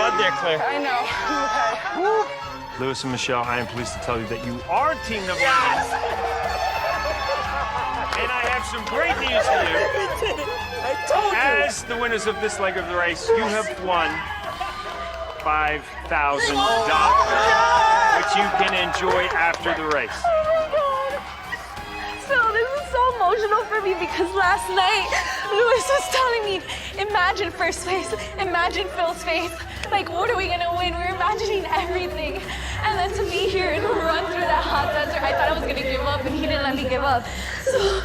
blood there, Claire. I know. Okay. Lewis and Michelle, I am pleased to tell you that you are team number one. And I have some great news for you. I told you. As the winners of this leg of the race, you have won $5,000, which you can enjoy after the race. So this is so emotional for me because last night Lewis was telling me, imagine first place, imagine Phil's face. Like, what are we gonna win? We were imagining everything. And then to be here and run through that hot desert, I thought I was gonna give up and he didn't let me give up. So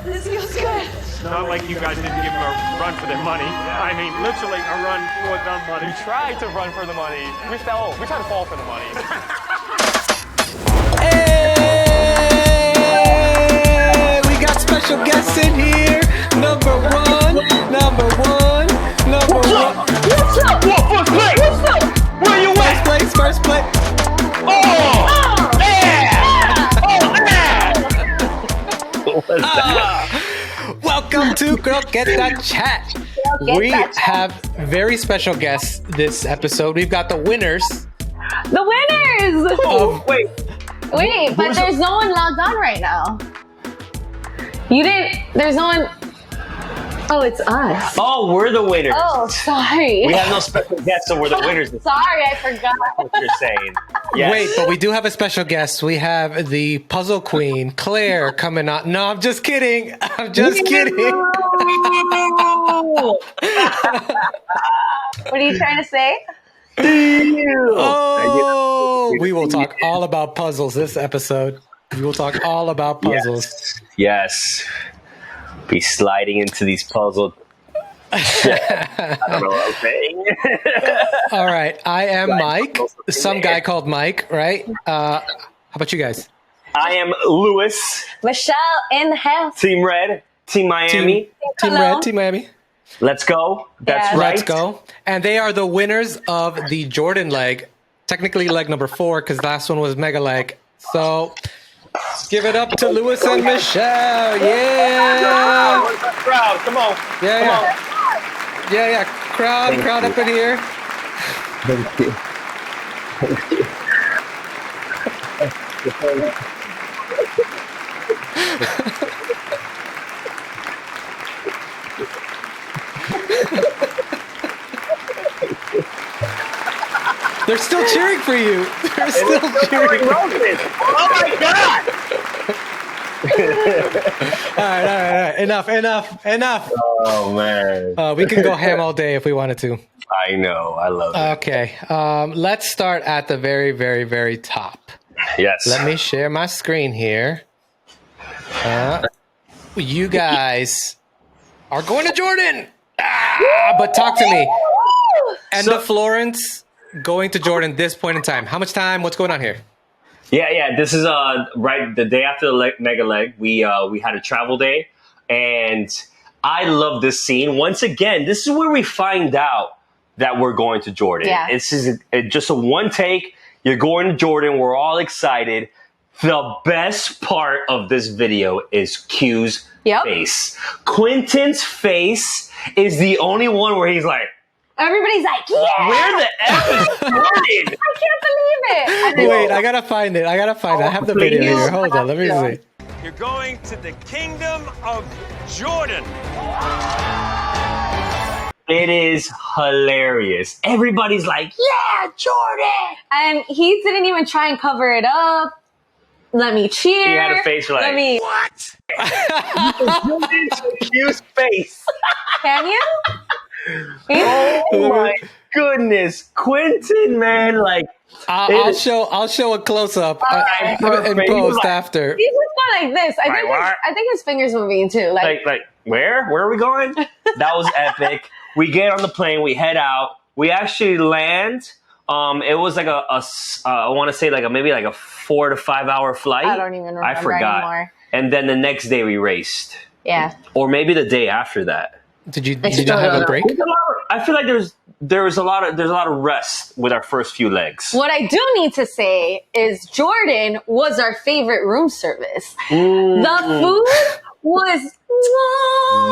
this feels good. Not like you guys didn't give them a run for their money. I mean, literally a run for the money. We tried to run for the money. We fell. We tried to fall for the money. Hey, we got special guests in here. Number one. What's up? What, first place? What's up? Where you at? First place. Oh! Yeah! Oh, yeah! Welcome to Croqueta Chat. We have very special guests this episode. We've got the winners. The winners! Oh, wait. Wait, but there's no one logged on right now. There's no one. Oh, it's us. Oh, we're the winners. Oh, sorry. We have no special guests, so we're the winners. Sorry, I forgot. What you're saying. Yes. Wait, but we do have a special guest. We have the puzzle queen, Claire, coming on. No, I'm just kidding. I'm just kidding. What are you trying to say? Oh, we will talk all about puzzles this episode. We will talk all about puzzles. Yes. Be sliding into these puzzles. I don't know what I'm saying. All right. I am Mike. Some guy called Mike, right? How about you guys? I am Lewis. Michelle in the house. Team Red. Team Miami. Team Red, Team Miami. Let's go. That's Yeah. right. Let's go. And they are the winners of the Jordan leg. Technically leg number 4 because last one was mega leg. So give it up to Lewis and Michelle. Yeah. Where's that crowd? Come on. Yeah. Yeah. Crowd up in here. Thank you. They're still cheering for you. They're still cheering. Oh my God! All right. Enough. Oh man. We can go ham all day if we wanted to. I know. I love it. Okay. Let's start at the very, very, very top. Yes. Let me share my screen here. You guys are going to Jordan. But talk to me. End of Florence, going to Jordan this point in time. How much time? What's going on here? Yeah. This is right the day after the mega leg. We had a travel day, and I love this scene. Once again, this is where we find out that we're going to Jordan. Yeah. This is just a one take. You're going to Jordan. We're all excited. The best part of this video is Q's face. Quentin's face is the only one where he's like, Everybody's like, yeah! where the F is Jordan? I can't believe it! Wait, I gotta find it. I have the video here. Hold on, let me see. You're going to the kingdom of Jordan. It is hilarious. Everybody's like, yeah, Jordan! And he didn't even try and cover it up. Let me cheer. He had a face like, Let me. what? Q's face. Can you? Oh my goodness. Quentin, man, like. I'll show a close up and post after. He's just going like this. I think his fingers moving too. Like, where? Where are we going? That was epic. We get on the plane, we head out. We actually land. It was like I want to say maybe a 4 to 5 hour flight. I don't even remember I forgot. anymore. And then the next day we raced. Yeah. Or maybe the day after that. Did you not have a break? I feel like there's a lot of rest with our first few legs. What I do need to say is Jordan was our favorite room service. The food was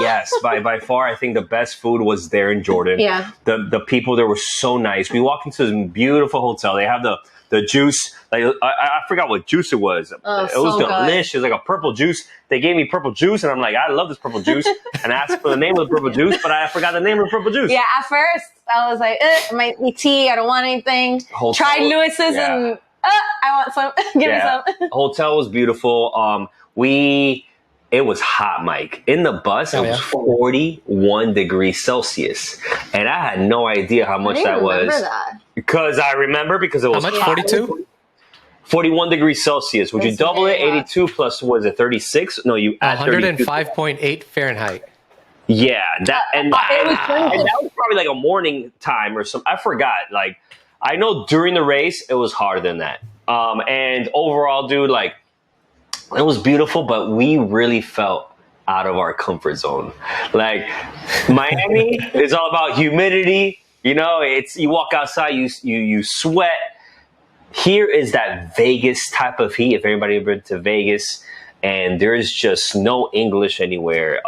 Yes, by far, I think the best food was there in Jordan. Yeah. The people there were so nice. We walked into this beautiful hotel. They have the juice. Like I forgot what juice it was. Oh, it was so delicious. Like a purple juice. They gave me purple juice, and I'm like, I love this purple juice. And I asked for the name of the purple juice, but I forgot the name of the purple juice. Yeah, at first I was like, it might be tea. I don't want anything. Tried Lewis's and I want some. Give me some. The hotel was beautiful. It was hot, Mike. In the bus, it was 41 degrees Celsius. And I had no idea how much that was. Because I remember because it was how much? 42? 41 degrees Celsius. Would you double it? 82 plus, was it 36? No, you add 105.8 Fahrenheit. Yeah. And that was probably like a morning time or something. I forgot. Like, I know during the race, it was harder than that. And overall, dude, like, it was beautiful, but we really felt out of our comfort zone. Like, Miami is all about humidity. You know, it's you walk outside, you sweat. Here is that Vegas type of heat. If anybody ever been to Vegas, and there's just no English anywhere.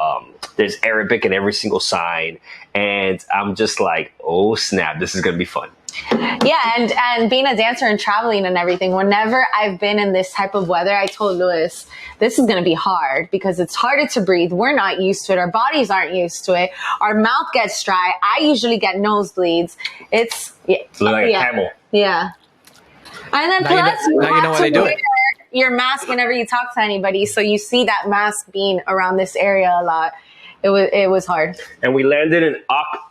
There's Arabic in every single sign, and I'm just like, oh snap, this is gonna be fun. Yeah, and being a dancer and traveling and everything, whenever I've been in this type of weather, I told Lewis, this is going to be hard because it's harder to breathe. We're not used to it. Our bodies aren't used to it. Our mouth gets dry. I usually get nosebleeds. It's like a camel. Yeah. And then now you know why they do it. Your mask whenever you talk to anybody. So you see that mask being around this area a lot. It was hard. And we landed in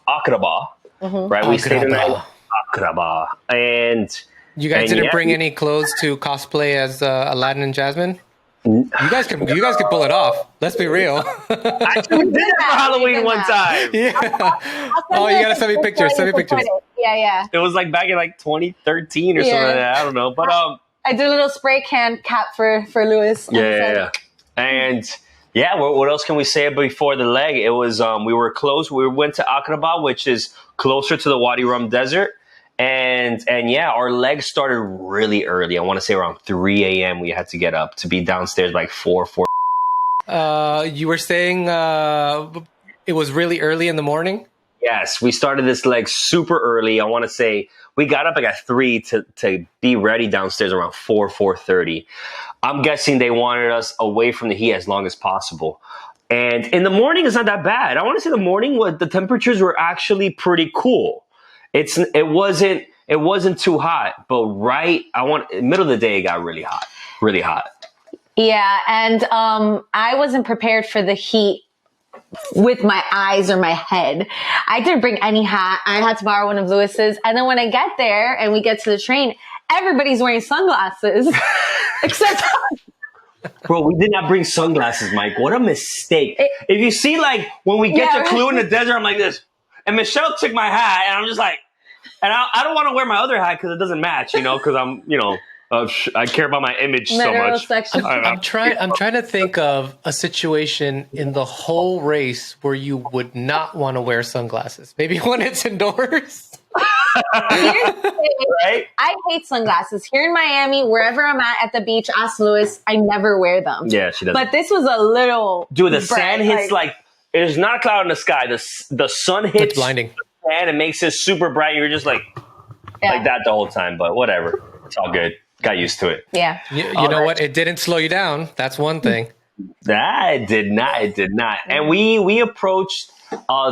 Aqaba, right? We stayed in Aqaba, and you guys didn't bring any clothes to cosplay as Aladdin and Jasmine. You guys can pull it off. Let's be real. Actually, we did that for Halloween one time. Yeah. Oh, you gotta send me pictures. Send me pictures. Yeah. It was like back in like 2013 or something like that. I don't know, but I did a little spray can cap for Lewis. Yeah. And yeah, what else can we say before the leg? It was we were close. We went to Aqaba, which is closer to the Wadi Rum Desert. And yeah, our legs started really early. I want to say around 3 a.m. we had to get up to be downstairs by like 4. You were saying it was really early in the morning? Yes, we started this leg super early. I want to say we got up like at 3 to be ready downstairs around 4:30. I'm guessing they wanted us away from the heat as long as possible. And in the morning, it's not that bad. I want to say the morning, the temperatures were actually pretty cool. It wasn't too hot, but middle of the day, it got really hot. Yeah, and I wasn't prepared for the heat with my eyes or my head. I didn't bring any hat. I had to borrow one of Lewis's. And then when I get there and we get to the train, everybody's wearing sunglasses except Bro, we did not bring sunglasses, Mike. What a mistake. If you see, like, when we get to Clue in the desert, I'm like this. And Michelle took my hat, and I'm just like, and I don't want to wear my other hat because it doesn't match, because I'm, I care about my image so much. I'm trying to think of a situation in the whole race where you would not want to wear sunglasses. Maybe when it's indoors. Right? I hate sunglasses. Here in Miami, wherever I'm at the beach, ask Lewis, I never wear them. Yeah, she doesn't. But this was a little Dude, the sand hits like there's not a cloud in the sky. The sun hits it's blinding. The sand and makes it super bright. You're just like that the whole time, but whatever. It's all good. Got used to it. Yeah. You know what? It didn't slow you down. That's one thing. It did not. And we approached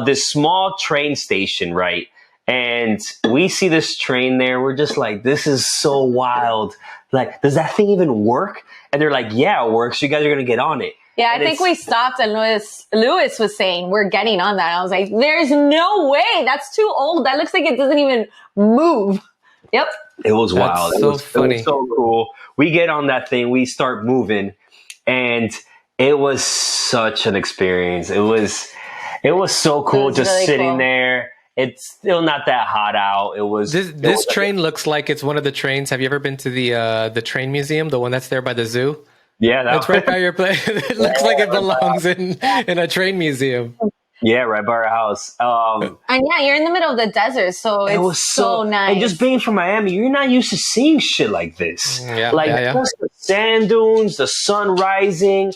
this small train station, right? And we see this train there. We're just like, this is so wild. Like, does that thing even work? And they're like, yeah, it works. You guys are going to get on it. Yeah, I think we stopped and Lewis was saying, we're getting on that. I was like, there's no way. That's too old. That looks like it doesn't even move. Yep. It was wild. It was funny. It was so cool. We get on that thing. We start moving. And it was such an experience. It was so cool just really sitting there. It's still not that hot out. It was this train looks like it's one of the trains. Have you ever been to the train museum, the one that's there by the zoo? Yeah, that's right by your place. It looks like it belongs in a train museum. Yeah, right by our house. And yeah, you're in the middle of the desert, so it's so nice. And just being from Miami, you're not used to seeing shit like this. Yeah, just the sand dunes, the sun rising.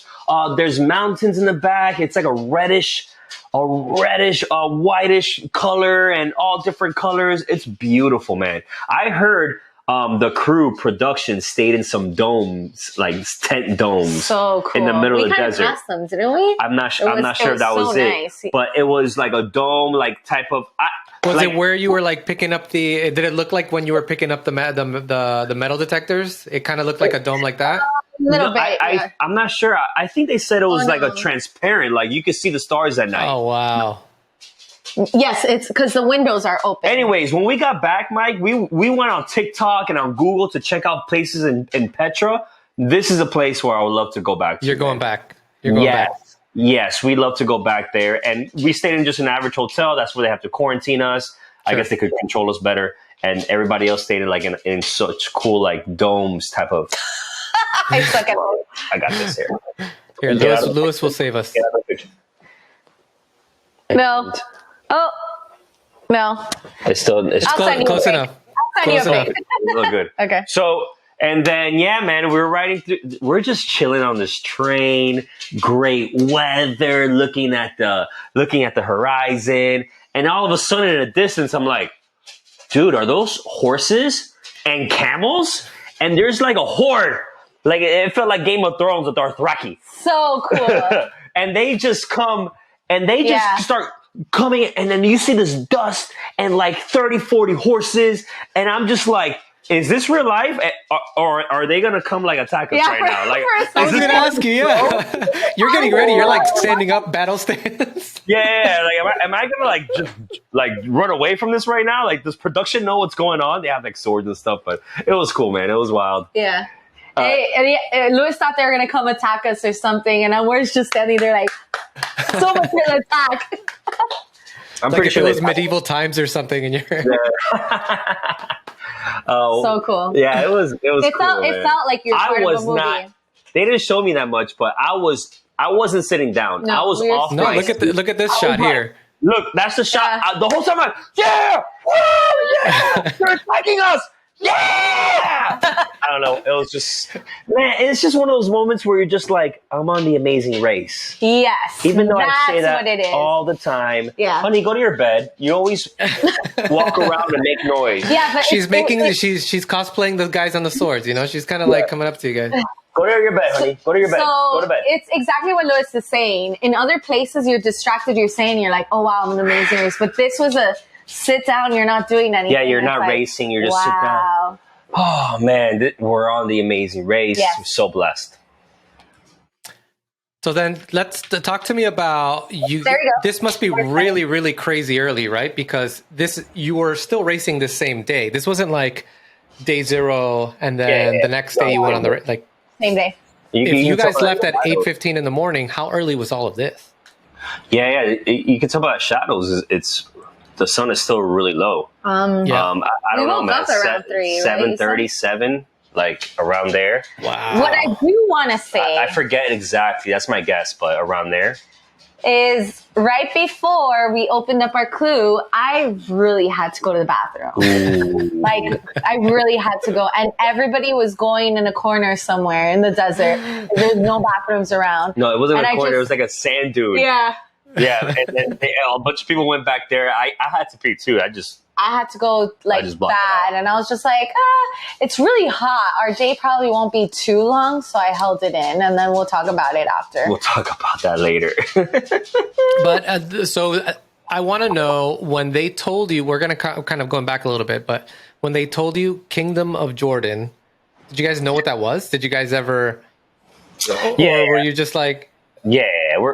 There's mountains in the back. It's like a reddish, whitish color and all different colors. It's beautiful, man. I heard the crew production stayed in some domes, like tent domes, So cool. in the middle of the We kind desert. of passed them, didn't we? I'm not sure if that was so it, nice. but it was like a dome, like type of. Was like, it where you were like picking up the? Did it look like when you were picking up the metal detectors? It kind of looked like a dome like that. A little No, bit. Yeah. I'm not sure. I think they said it was like no. a transparent, like you could see the stars at night. Oh wow! Yes, it's because the windows are open. Anyways, when we got back, Mike, we went on TikTok and on Google to check out places in Petra. This is a place where I would love to go back to. You're going back. You're going back. Yes, we'd love to go back there. And we stayed in just an average hotel. That's where they have to quarantine us. I guess they could control us better. And everybody else stayed in like in such cool like domes type of. I suck at it. I got this here. Here, Lewis will save us. Get out of the picture. No. Oh. No. It's still it's I'll send you Close a pic. enough. I'll send you a Close pic. look good. Okay. So, and then, yeah, man, we're riding through, we're just chilling on this train, great weather, looking at the horizon. And all of a sudden in the distance, I'm like, dude, are those horses and camels? And there's like a horde. Like it felt like Game of Thrones with Dothraki. So cool. And they just come and they just start coming. And then you see this dust and like 30, 40 horses. And I'm just like, is this real life? Or are they going to come like attack us right now? Like, I was going to ask you, yeah. You're getting ready. You're like standing up battle stance. yeah. Like, am I going to like just like run away from this right now? Like, does production know what's going on? They have like swords and stuff, but it was cool, man. It was wild. Yeah. Louis thought they were going to come attack us or something. And we're just standing there like, so much for the attack. I'm Like pretty if sure it was medieval times or something in your. So cool. Yeah, it was It cool, felt man. like you're part of a movie. They didn't show me that much, but I wasn't sitting down. No, I was we were off. No, look at this shot here. Look, that's the shot. The whole time I'm like, yeah, woo, yeah, they're attacking us. Yeah. I don't know. It was just, man, it's just one of those moments where you're just like, I'm on The Amazing Race. Yes. Even though I say that's that what it is. all the time. Yeah. Honey, go to your bed. You always walk around and make noise. Yeah, but She's she's cosplaying the guys on the swords, you know? She's kind of like coming up to you guys. Go to your bed, honey. Go to your bed. Go to bed. It's exactly what Louis is saying. In other places, you're distracted. You're saying, you're like, oh, wow, I'm an amazing race. But this was a sit down. You're not doing anything. Yeah, you're It's not like, racing. You're just sit down. wow. Oh, man. We're on The Amazing Race. Yes. I'm so blessed. So then let's talk to me about you. There you go. This must be really, really crazy early, right? Because you were still racing the same day. This wasn't like day 0 and then the next day you went on the like. Same day. If you guys left at 8:15 in the morning, how early was all of this? Yeah. You can tell by the shadows. It's the sun is still really low. Yeah. I don't know, woke man. up around 3, right? 7:37, like around there. Wow. What I do want to say I forget exactly. That's my guess, but around there. is right before we opened up our clue, I really had to go to the bathroom. Like, I really had to go. And everybody was going in a corner somewhere in the desert. There's no bathrooms around. No, it wasn't And a I corner. It just- was like a sand dune. Yeah. Yeah, and then a bunch of people went back there. I had to pee too. I had to go like just blocked it that. out. And I was just like, it's really hot. Our day probably won't be too long. So I held it in and then we'll talk about it after. We'll talk about that later. But I want to know when they told you, we're going to kind of going back a little bit, but when they told you Kingdom of Jordan, did you guys know what that was? Did you guys ever, or were you just like, Yeah,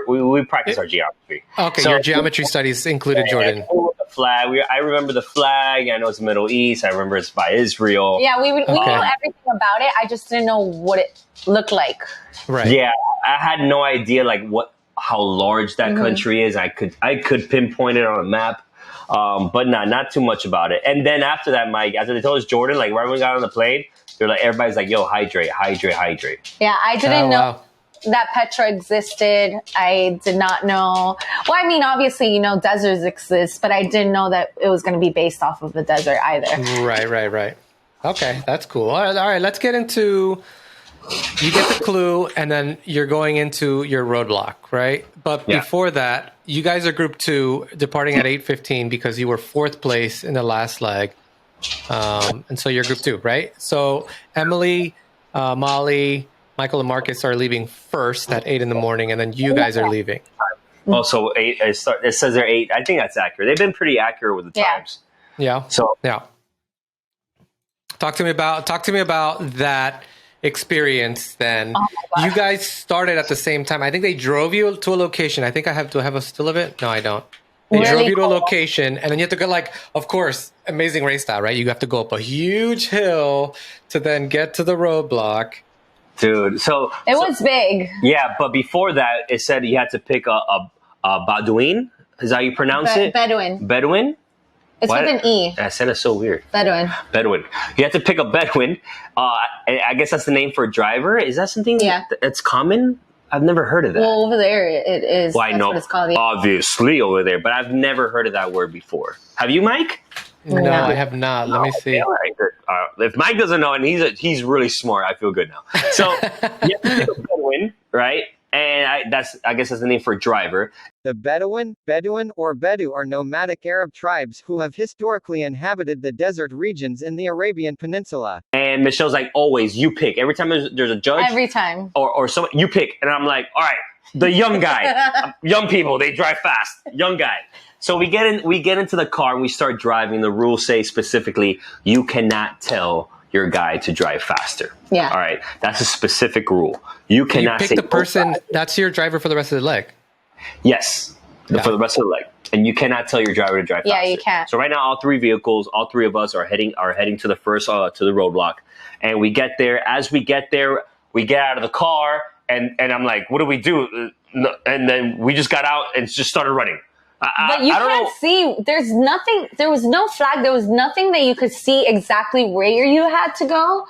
we practice our geography. okay, So- your geometry studies included Jordan. The flag. I remember the flag. I know it's the Middle East. I remember it's by Israel. Yeah, we knew everything about it. I just didn't know what it looked like. Right. Yeah, I had no idea like how large that Mm-hmm. country is. I could pinpoint it on a map, but not too much about it. And then after that, Mike, after they told us Jordan, like right when we got on the plane, they're like, everybody's like, "Yo, hydrate, hydrate, hydrate." Yeah, I didn't know wow. that Petra existed. I did not know. Well, I mean, obviously, deserts exist, but I didn't know that it was going to be based off of the desert either. Right. Okay, that's cool. All right, let's get into you get the clue, and then you're going into your roadblock, right? But before that, you guys are group 2, departing at 8:15 because you were 4th place in the last leg. And so you're group 2, right? So Emily, Molly, Michael, and Marcus are leaving first at 8 in the morning, and then you guys are leaving. Oh, so 8. It says they're 8. I think that's accurate. They've been pretty accurate with the times. Yeah. So talk to me about that experience. Then you guys started at the same time. I think they drove you to a location. I think I have a still of it. No, I don't. They drove you to a location, and then you have to go, like, of course, amazing race style, right? You have to go up a huge hill to then get to the roadblock. Dude, so It was big. yeah, but before that, it said you had to pick a Bedouin. Is that how you pronounce it? Bedouin. Bedouin? It's What? with an E. That sounded so weird. Bedouin. Bedouin. You have to pick a Bedouin. I guess that's the name for a driver. Is that something that's common? I've never heard of that. Well, over there it is. Well, I That's know, what it's called. obviously over there, but I've never heard of that word before. Have you, Mike? No, I have not. Let me see. All right, good. If Mike doesn't know, and he's really smart, I feel good now. So you have to pick a Bedouin, right? And I guess that's the name for a driver. The Bedouin, or Bedu are nomadic Arab tribes who have historically inhabited the desert regions in the Arabian Peninsula. And Michelle's like, always, you pick. Every time there's a judge. Every time. Or someone, you pick. And I'm like, all right, the young guy. Young people, they drive fast. Young guy. So we get into the car and we start driving. The rules say specifically, you cannot tell your guy to drive faster. Yeah. All right. That's a specific rule. You cannot You say pick the person, that's your driver for the rest of the leg. yes. Yeah. For the rest of the leg. And you cannot tell your driver to drive faster. Yeah, you can't. So right now, all 3 vehicles, all 3 of us are heading to the first, to the roadblock. And we get there. As we get there, we get out of the car and I'm like, what do we do? And then we just got out and just started running. But you can't see. There's nothing. There was no flag. There was nothing that you could see exactly where you had to go.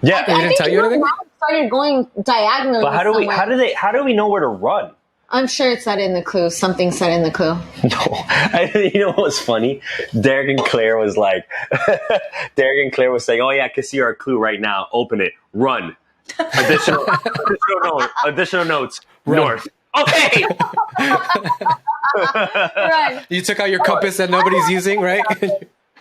Yeah, They didn't tell you anything? Started going diagonally. but how do we know where to run? I'm sure it said in the clue. Something said in the clue. No, you know what's funny? Derek and Claire was like, saying, "Oh yeah, I can see our clue right now. Open it. Run. Additional notes. Run. North. Okay." Right. You took out your compass that nobody's using, right?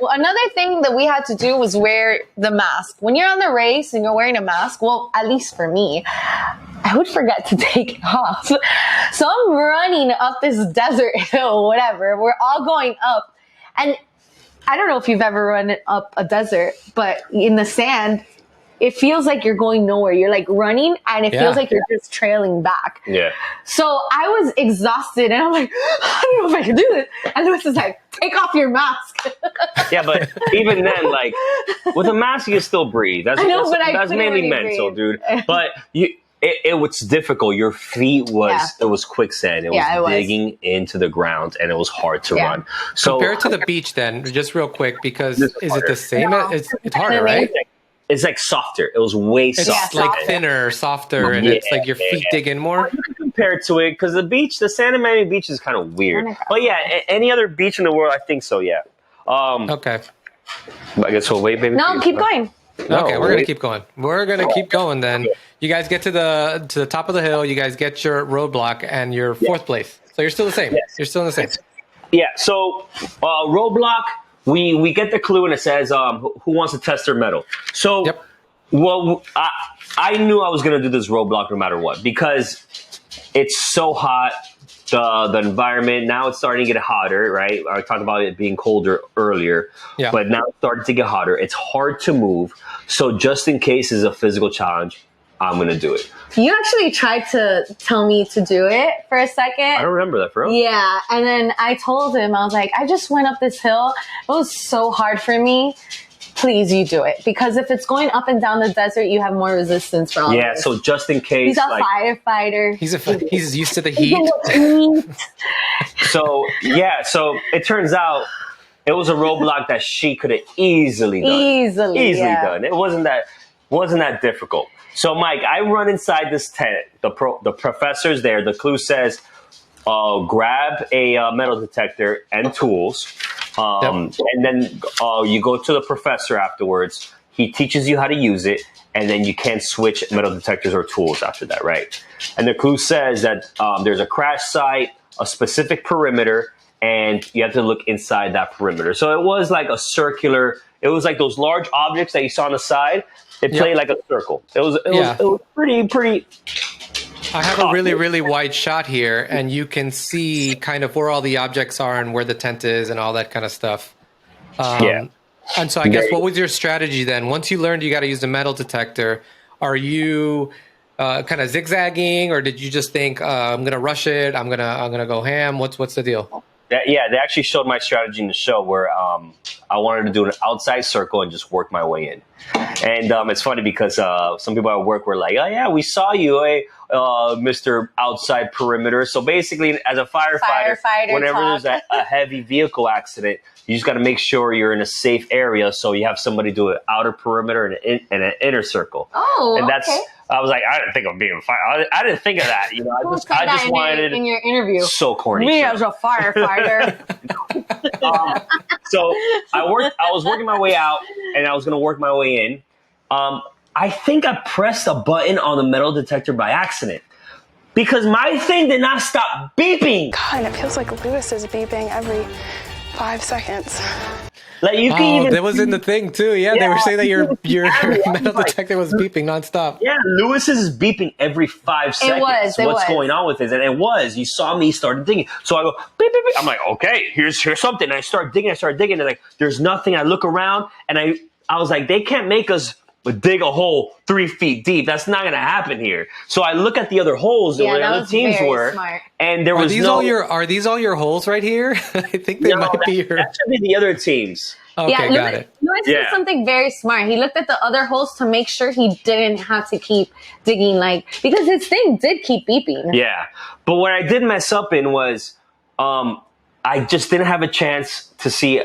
Well, another thing that we had to do was wear the mask. When you're on the race and you're wearing a mask, well, at least for me, I would forget to take it off. So I'm running up this desert hill, whatever. We're all going up. And I don't know if you've ever run up a desert, but in the sand, it feels like you're going nowhere. You're like running and it feels like you're just trailing back. Yeah. So I was exhausted and I'm like, I don't know if I can do this. And Lewis is like, take off your mask. Yeah, but even then, like, with a mask, you can still breathe. That's mainly mental, dude. But it was difficult. Your feet it was quicksand. It was digging into the ground, and it was hard to run. So compared to the beach, then, just real quick, because is it the same? It's harder, right? It's like softer. It was way softer. It's like thinner, softer, and it's like your feet dig in more. Compared to it, because the Santa Miami beach is kind of weird. But yeah, any other beach in the world, I think so. Yeah. Okay. I guess we'll wait, baby. No, keep going. Okay, we're gonna keep going. We're gonna keep going. Then you guys get to the top of the hill. You guys get your roadblock, and you're 4th place. So you're still the same. You're still in the same. Yeah. So roadblock. We get the clue and it says who wants to test their metal. So well, I knew I was gonna do this roadblock no matter what because it's so hot. The environment now it's starting to get hotter, right? I talked about it being colder earlier, but now it's starting to get hotter. It's hard to move. So just in case it's a physical challenge, I'm gonna do it. You actually tried to tell me to do it for a second. I don't remember that, for real. Yeah, and then I told him, I was like, I just went up this hill. It was so hard for me. Please, you do it. Because if it's going up and down the desert, you have more resistance for all Yeah, this. so just in case. He's a firefighter. He's used to the heat. So it turns out it was a roadblock that she could have easily done. Easily done. It wasn't that difficult. So Mike, I run inside this tent. The professor's there. The clue says, grab a metal detector and tools. And then you go to the professor afterwards. he teaches you how to use it, and then you can't switch metal detectors or tools after that, right? And the clue says that there's a crash site, a specific perimeter, and you have to look inside that perimeter. So it was like a circular, it was like those large objects that you saw on the side. It played like a circle. It was pretty. I have a really, really wide shot here, and you can see kind of where all the objects are and where the tent is and all that kind of stuff. And so I guess what was your strategy then? Once you learned you got to use the metal detector, are you kind of zigzagging, or did you just think I'm gonna rush it? I'm gonna go ham. What's the deal? They actually showed my strategy in the show where I wanted to do an outside circle and just work my way in. And it's funny because some people at work were like, "Oh yeah, we saw you, Mr. Outside Perimeter." So basically, as a firefighter whenever there's a heavy vehicle accident, you just got to make sure you're in a safe area. So you have somebody do an outer perimeter and an inner circle. Oh, and that's. okay. I was like, I didn't think of being a fire. I didn't think of that. You know, I just wanted in your interview. So corny. Me as a firefighter. So I was working my way out, and I was going to work my way in. I think I pressed a button on the metal detector by accident because my thing did not stop beeping. God, it feels like Lewis is beeping every 5 seconds. Like you can even that was in the thing too. Yeah, they were saying that your metal detector was beeping nonstop. Yeah, Lewis's is beeping every 5 seconds. What's going on with it? And it was. You saw me start digging. So I go beep beep beep. I'm like, okay, here's something. And I start digging. And like, there's nothing. I look around and I was like, they can't make us dig a hole 3 feet deep. That's not going to happen here. So I look at the other holes where the other teams were, smart. And there was are these all your holes right here? I think they might be your. That should be the other teams. Okay, got it. Lewis did something very smart. He looked at the other holes to make sure he didn't have to keep digging, because his thing did keep beeping. Yeah, but what I did mess up in was I just didn't have a chance to see.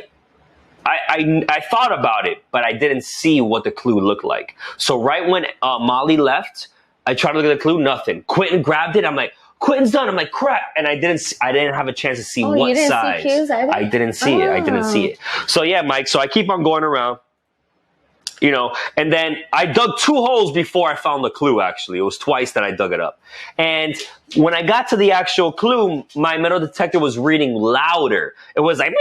I thought about it, but I didn't see what the clue looked like. So right when Molly left, I tried to look at the clue, nothing. Quentin grabbed it. I'm like, Quentin's done. I'm like, crap. And I didn't have a chance to see what size. See cues either? I didn't see it. I didn't see it. So yeah, Mike. So I keep on going around, and then I dug 2 holes before I found the clue. Actually, it was twice that I dug it up. And when I got to the actual clue, my metal detector was reading louder. It was like,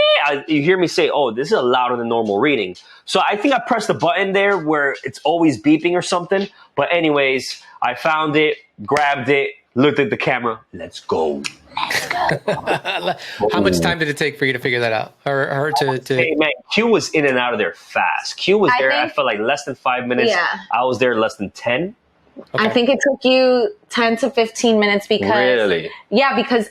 you hear me say, "Oh, this is a louder than normal reading." So I think I pressed the button there where it's always beeping or something. But anyways, I found it, grabbed it, looked at the camera. Let's go. How much time did it take for you to figure that out? Or her to... Hey, man, Q was in and out of there fast. Q was there, I felt like less than 5 minutes. Yeah. I was there less than 10. Okay. I think it took you 10 to 15 minutes because... Really? Yeah, because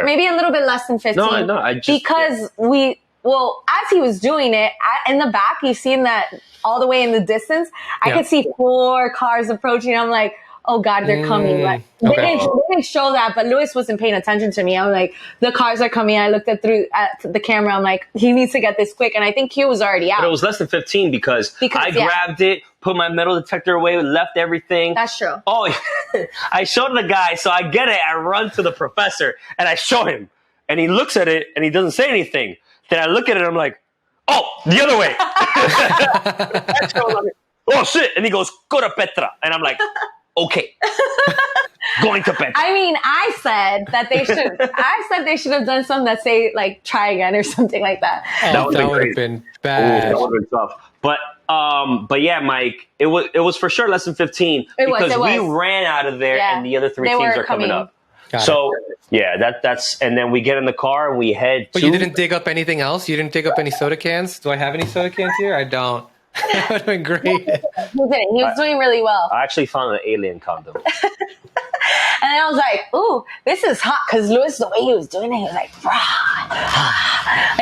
maybe a little bit less than 15. No, I just... Because as he was doing it, in the back, you've seen that all the way in the distance, I could see 4 cars approaching. I'm like, oh God, they're coming. They didn't show that, but Lewis wasn't paying attention to me. I'm like, the cars are coming. I looked at the camera. I'm like, he needs to get this quick. And I think Q was already out. But it was less than 15 because I grabbed it, put my metal detector away, left everything. That's true. Oh, I showed the guy. So I get it. I run to the professor and I show him. And he looks at it and he doesn't say anything. Then I look at it and I'm like, oh, the other way. Oh, shit. And he goes, go to Petra. And I'm like, okay. Going to Petra. I mean, I said they should have done something that say try again or something like that. Oh, that would have been bad. That would have been tough. But yeah, Mike, it was for sure less than 15 because we ran out of there and the other 3 teams are coming up. That's and then we get in the car and we head. But you didn't dig up anything else? You didn't dig up any soda cans? Do I have any soda cans here? I don't. That would have been great. He didn't. He was doing really well. I actually found an alien condom. And then I was like, ooh, this is hot. Because Lewis, the way he was doing it, he was like,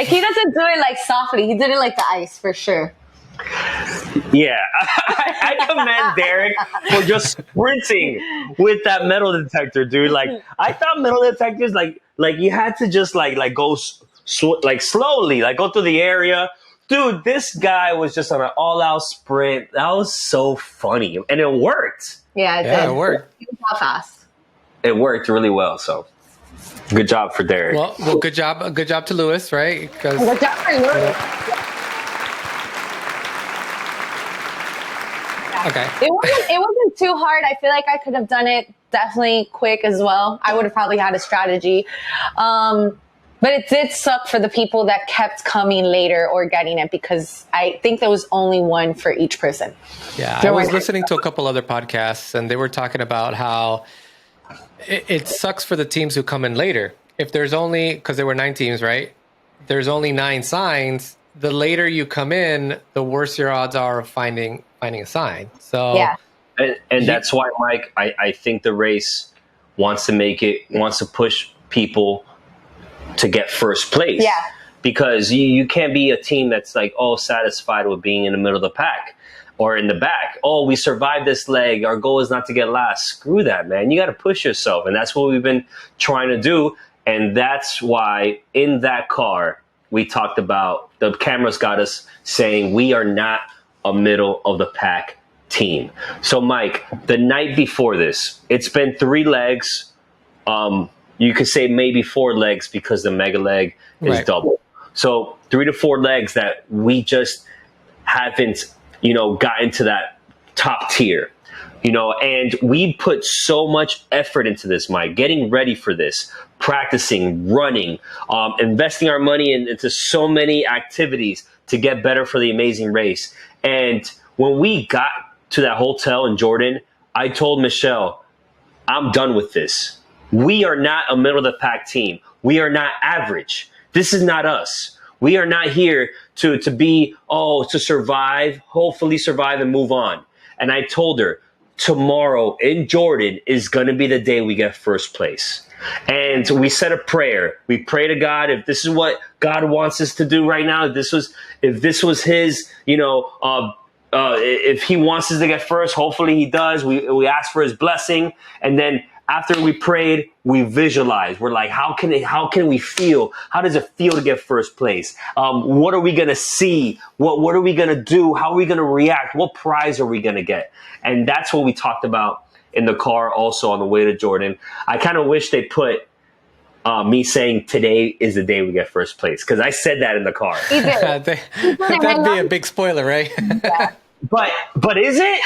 he doesn't do it softly. He did it like the ice for sure. Yeah. I commend Derek for just sprinting with that metal detector, dude. I thought metal detectors, you had to just go slowly, go through the area. Dude, this guy was just on an all-out sprint. That was so funny. And it worked. Yeah, it worked. He was fast. It worked really well, so good job for Derek. Well, good job to Lewis, right? Good job for Lewis. Okay. It wasn't too hard. I feel like I could have done it definitely quick as well. I would have probably had a strategy. But it did suck for the people that kept coming later or getting it, because I think there was only one for each person. Yeah, I was listening to a couple other podcasts, and they were talking about how it sucks for the teams who come in later. If there's only, because there were 9 teams, right? There's only 9 signs. The later you come in, the worse your odds are of finding a sign. So yeah. And that's why, Mike, I think the race wants to push people to get first place. Yeah. Because you can't be a team that's like, oh, satisfied with being in the middle of the pack or in the back. Oh, we survived this leg. Our goal is not to get last. Screw that, man. You got to push yourself. And that's what we've been trying to do. And that's why in that car, we talked about, the cameras got us saying we are not a middle of the pack team. So, Mike, the night before this, it's been 3 legs. You could say maybe 4 legs because the mega leg is double. So 3 to 4 legs that we just haven't, gotten to that top tier, and we put so much effort into this, Mike, getting ready for this, practicing, running, investing our money into so many activities to get better for the amazing race. And when we got to that hotel in Jordan, I told Michelle, I'm done with this. We are not a middle of the pack team. We are not average. This is not us. We are not here to survive, hopefully survive and move on. And I told her, tomorrow in Jordan is going to be the day we get first place. And we said a prayer. We pray to God, if this is what God wants us to do right now, if this was his, if he wants us to get first, hopefully he does. We ask for his blessing. And then after we prayed, we visualized. We're like, how can we feel? How does it feel to get first place? What are we going to see? What are we going to do? How are we going to react? What prize are we going to get? And that's what we talked about in the car also on the way to Jordan. I kind of wish they put me saying today is the day we get first place, because I said that in the car. That'd be a big spoiler, right? Yeah. But is it?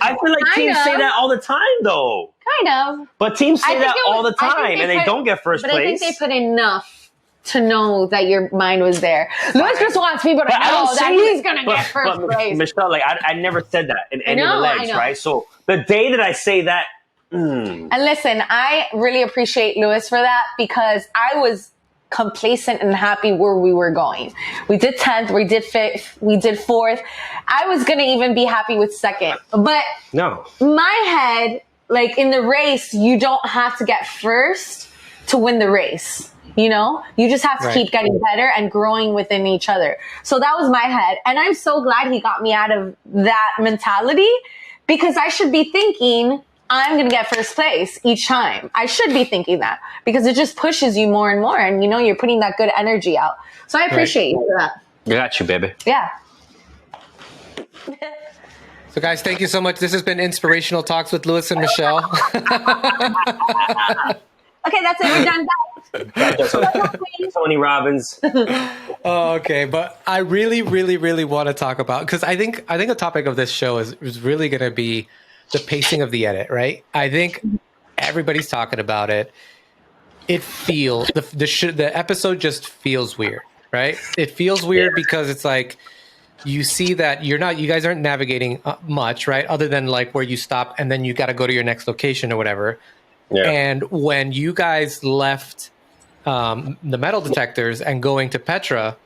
I feel like teams say that all the time, though. Kind of. But teams say that all the time, and they don't get first place. But I think they put enough to know that your mind was there. Lewis just wants people to know that he's going to get first place. Michelle, I never said that in any of the legs, right? So the day that I say that... And listen, I really appreciate Lewis for that, because I was complacent and happy where we were going. We did 10th, we did 5th, we did 4th. I was going to even be happy with 2nd. But no, my head, like in the race, you don't have to get first to win the race. You just have to keep getting better and growing within each other. So that was my head. And I'm so glad he got me out of that mentality, because I should be thinking, I'm going to get first place each time. I should be thinking that, because it just pushes you more and more. And, you're putting that good energy out. So I appreciate you for that. Got you, baby. Yeah. So, guys, thank you so much. This has been Inspirational Talks with Lewis and Michelle. Okay, that's it. We're done. Tony Robbins. Okay, but I really, really, really want to talk about, because I think the topic of this show is really going to be the pacing of the edit, right? I think everybody's talking about it. It feels the episode just feels weird, right? It feels weird because it's like you see that you guys aren't navigating much, right? Other than like where you stop and then you got to go to your next location or whatever. Yeah. And when you guys left the metal detectors and going to Petra,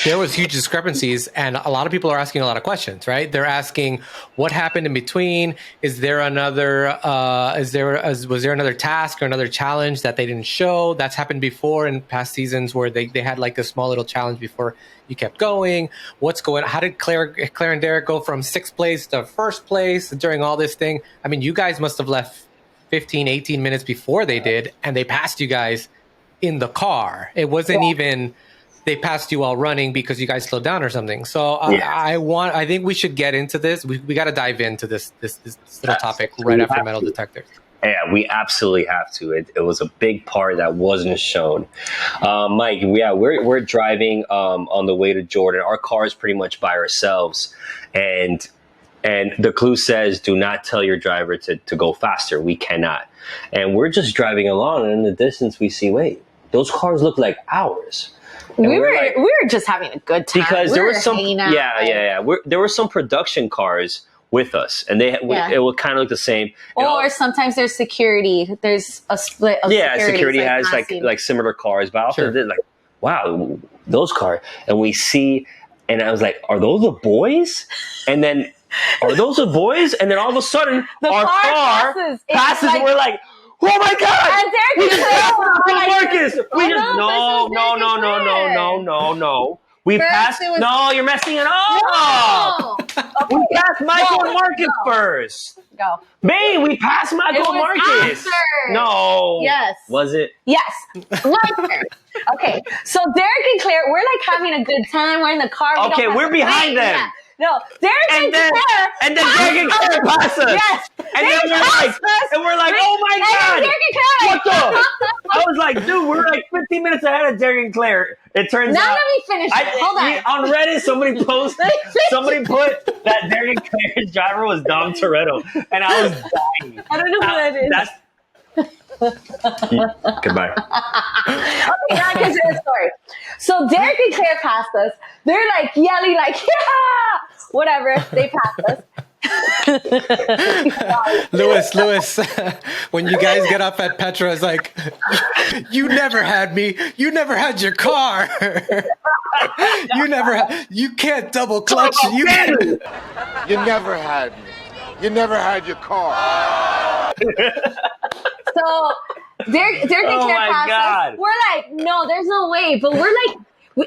there was huge discrepancies, and a lot of people are asking a lot of questions, right? They're asking what happened in between. Is there another? Was there another task or another challenge that they didn't show? That's happened before in past seasons where they had like a small little challenge before you kept going. What's going? How did Claire and Derek go from 6th place to 1st place during all this thing? I mean, you guys must have left 15, 18 minutes before they did, and they passed you guys in the car. It wasn't even. They passed you while running because you guys slowed down or something. So I think we should get into this. We got to dive into this little topic right after metal detectors. Yeah, we absolutely have to. It was a big part that wasn't shown. Mike, we're driving on the way to Jordan. Our car is pretty much by ourselves, and And the clue says, do not tell your driver to go faster. We cannot. And we're just driving along, and in the distance we see, wait, those cars look like ours. And we were just having a good time. Because there were some, out, there were some production cars with us, and it would kind of look the same. Or sometimes there's security. There's a split of security has like similar cars, but I also did like, wow, those cars. And we see, and I was like, are those the boys? And then, are those the boys? And then all of a sudden, our car passes and we're like, oh my God! And there Marcus! No. We passed. No, you're messing it up. No. We passed Michael and Marcus first. Go. Babe, we passed Michael and Marcus. After. No. Yes. Was it? Yes. Okay. So Derek and Claire, we're like having a good time. We're in the car. Okay, we're behind them. Yeah. No, Derek and Claire. And then Derek and Claire pass us. Yes. And then we're like, oh my God. Derek and Claire. What the? I was like, dude, we're like 15 minutes ahead of Derek and Claire. It turns out. Now let me finish it. Hold on. On Reddit, somebody put that Derek and Claire's driver was Dom Toretto. And I was dying. I don't know who that is. Goodbye. Okay, now I can say the story. So Derek and Claire passed us. They're like yelling, like, yeah, whatever. They passed us. Lewis, when you guys get up at Petra, it's like, you never had me. You never had your car. You can't double clutch. You never had me. You never had your car. So Derek and Claire passed us. We're like, no, there's no way. But we're like,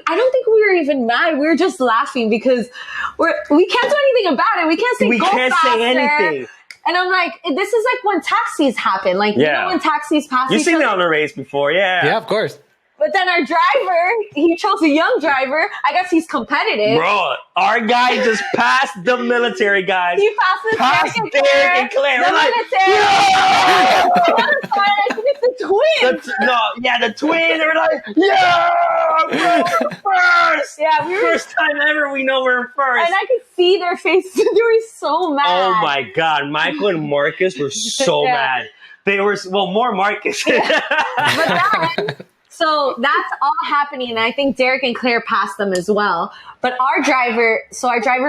I don't think we were even mad. We were just laughing because we can't do anything about it. We can't say go faster. Say anything. And I'm like, this is like when taxis happen. Like, you know when taxis pass You've seen it on the race before, Yeah, of course. But then our driver, he chose a young driver. I guess he's competitive. Bro, our guy just passed the military guys. He passed Derek and Claire. The We're like, military. I think it's the twins. The twins. They were like, yeah, we're first. Yeah, first time ever we know we're first. And I could see their faces. They were so mad. Oh my God, Michael and Marcus were so mad. They were more Marcus. But then. So that's all happening, and I think Derek and Claire passed them as well. But our driver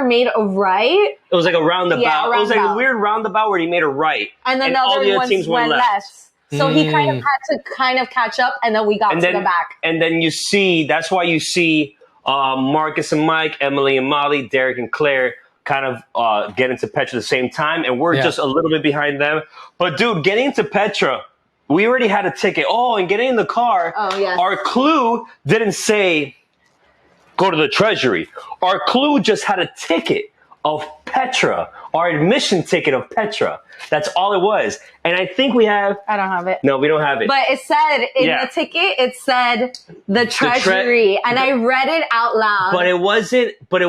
made a right. It was like a roundabout. Yeah, It was like a weird roundabout where he made a right. And then all the other teams went left. So he kind of had to catch up, and then we got to the back. And then you see, that's why you see Marcus and Mike, Emily and Molly, Derek and Claire kind of get into Petra at the same time, and we're just a little bit behind them. But dude, getting into Petra, we already had a ticket. Oh, and getting in the car, our clue didn't say go to the treasury. Our clue just had a ticket of Petra, our admission ticket of Petra. That's all it was. And I think we have... I don't have it. No, we don't have it. But it said, in the ticket, it said the treasury. And I read it out loud. But it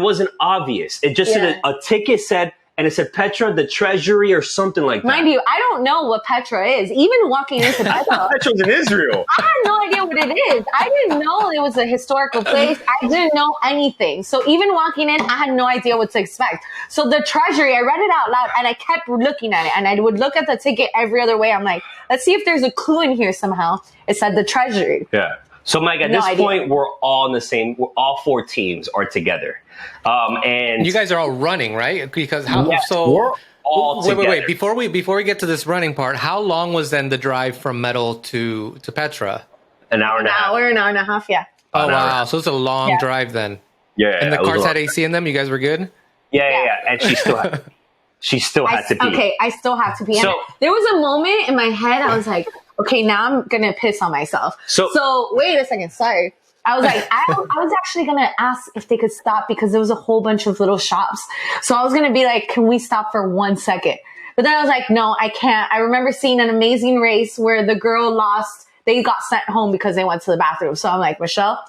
wasn't obvious. It just said a ticket said... And it said Petra, the treasury, or something like that. Mind you, I don't know what Petra is. Even walking into Petra. Petra's in Israel. I had no idea what it is. I didn't know it was a historical place. I didn't know anything. So even walking in, I had no idea what to expect. So the treasury, I read it out loud, and I kept looking at it. And I would look at the ticket every other way. I'm like, let's see if there's a clue in here somehow. It said the treasury. Yeah. So, Mike, at this point, we're all in the same. All four teams are together, and you guys are all running, right? Because we're all together. Wait. Before we get to this running part, how long was then the drive from Metal to Petra? An hour and a half. An hour and a half. Yeah. Oh wow! So it's a long drive then. Yeah. And the cars had AC in them. You guys were good. Yeah. And she still had to pee. Okay, I still have to pee. So, there was a moment in my head. I was like, okay, now I'm gonna piss on myself. So wait a second. Sorry. I was like, I was actually gonna ask if they could stop because there was a whole bunch of little shops. So I was gonna be like, can we stop for 1 second? But then I was like, no, I can't. I remember seeing an amazing race where the girl lost. They got sent home because they went to the bathroom. So I'm like, Michelle.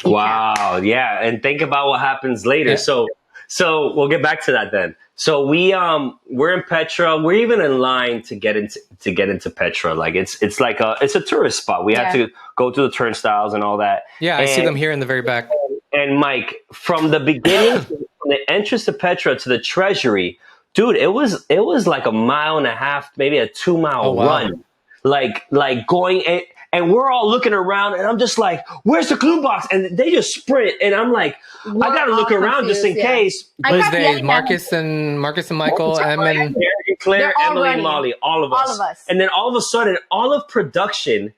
Wow. Yeah. And think about what happens later. Yeah. So we'll get back to that then. So we're in Petra. We're even in line to get into Petra. Like it's like it's a tourist spot. We have to go through the turnstiles and all that. Yeah, I see them here in the very back. And Mike, from the beginning, from the entrance to Petra to the treasury, Dude, it was like a mile and a half, maybe a 2 mile run. Like going and we're all looking around and I'm just like, where's the clue box? And they just sprint and I'm like, I gotta look around just in case. Was they Marcus and Michael, Em, Claire, Emily, Molly, all of us. And then all of a sudden, all of production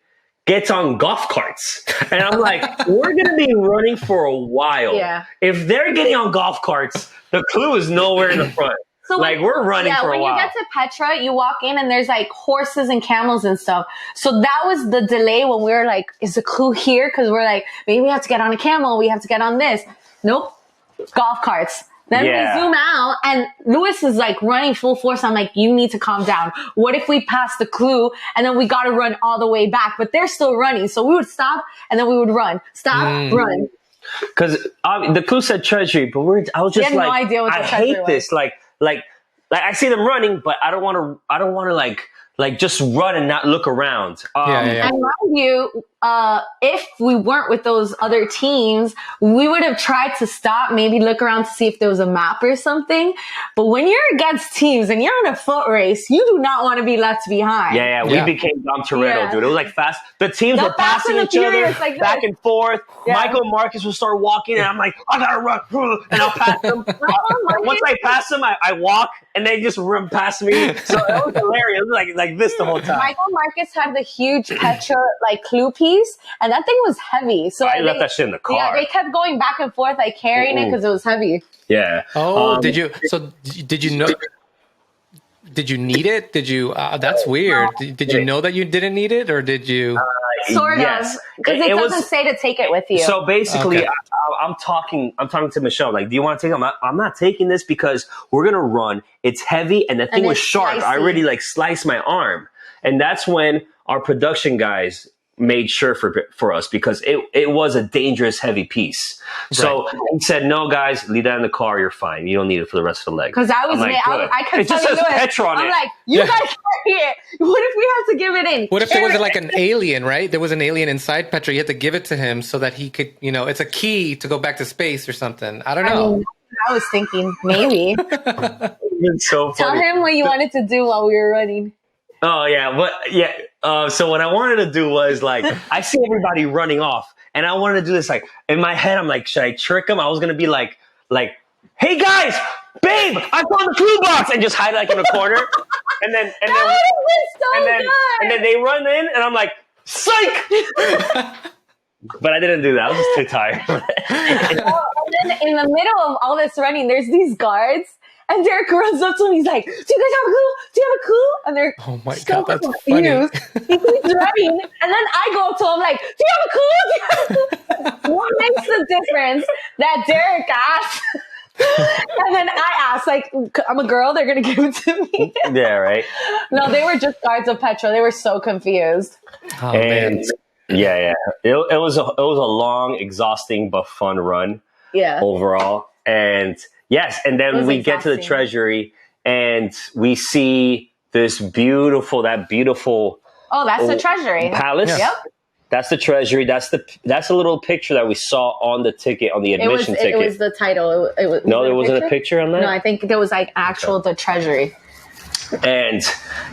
gets on golf carts. And I'm like, we're going to be running for a while. Yeah. If they're getting on golf carts, the clue is nowhere in the front. So like we're running for a while. When you get to Petra, you walk in and there's like horses and camels and stuff. So that was the delay when we were like, is the clue here? Because we're like, maybe we have to get on a camel. We have to get on this. Nope. Golf carts. Then we zoom out and Lewis is like running full force. I'm like, you need to calm down. What if we pass the clue and then we got to run all the way back? But they're still running. So we would stop and then we would run. Stop, run. Because the clue said treasury, but I was just like, no idea what the treasury hate this. Like I see them running, but I don't want to like just run and not look around. And mind you, if we weren't with those other teams, we would have tried to stop, maybe look around to see if there was a map or something. But when you're against teams and you're in a foot race, you do not want to be left behind. We became Dom Toretto, dude. It was like fast. The teams were passing each other like back and forth. Michael and Marcus would start walking, and I'm like, I gotta run, and I'll pass them. Once I pass them, I walk, and they just run past me. So it was hilarious. It was like this the whole time. Michael Marcus had the huge Petra like clue piece, and that thing was heavy. So I left that shit in the car. Yeah, they kept going back and forth, like carrying it because it was heavy. Yeah. Oh, did you? So did you know? Did you need it? Did you? That's weird. Did you know that you didn't need it, or did you? Sort of, because it doesn't say to take it with you. So basically, I'm talking to Michelle. Like, do you want to take it? I'm not taking this because we're gonna run. It's heavy, and the thing was sharp. Slicey. I already like sliced my arm, and that's when our production guys made sure for us because it was a dangerous heavy piece. So he said, no guys, leave that in the car, you're fine, you don't need it for the rest of the leg. Because I was like, I kept it just telling says Lewis, Petra on I'm it. like, you guys carry it. What if we have to give it in? What if there was like an alien, right? There was an alien inside Petra. You had to give it to him so that he could, it's a key to go back to space or something. I don't know. I was thinking maybe. It's so funny. Tell him what you wanted to do while we were running. Oh yeah, so what I wanted to do was like, I see everybody running off, and I wanted to do this like in my head. I'm like, should I trick them? I was gonna be like, hey guys, babe, I found the clue box, and just hide like in a corner, and then they run in, and I'm like, psych. But I didn't do that. I was just too tired. And then in the middle of all this running, there's these guards. And Derek runs up to him. He's like, do you guys have a clue? Do you have a clue? And they're oh my so God, that's confused. funny. He keeps running. And then I go up to him like, do you have a clue? Do you have a clue? What makes the difference that Derek asked? And then I asked, like, I'm a girl. They're going to give it to me. Yeah, right? No, they were just guards of Petra. They were so confused. Oh, and man. yeah. It was a long, exhausting, but fun run. Yeah. Overall. And yes, and then we get to the treasury and we see this beautiful. Oh, that's the treasury palace. Yeah. Yep. That's the treasury. That's a little picture that we saw on the ticket, on the admission ticket. It was the title. It was no, there wasn't a picture on that? No, I think there was like the treasury. And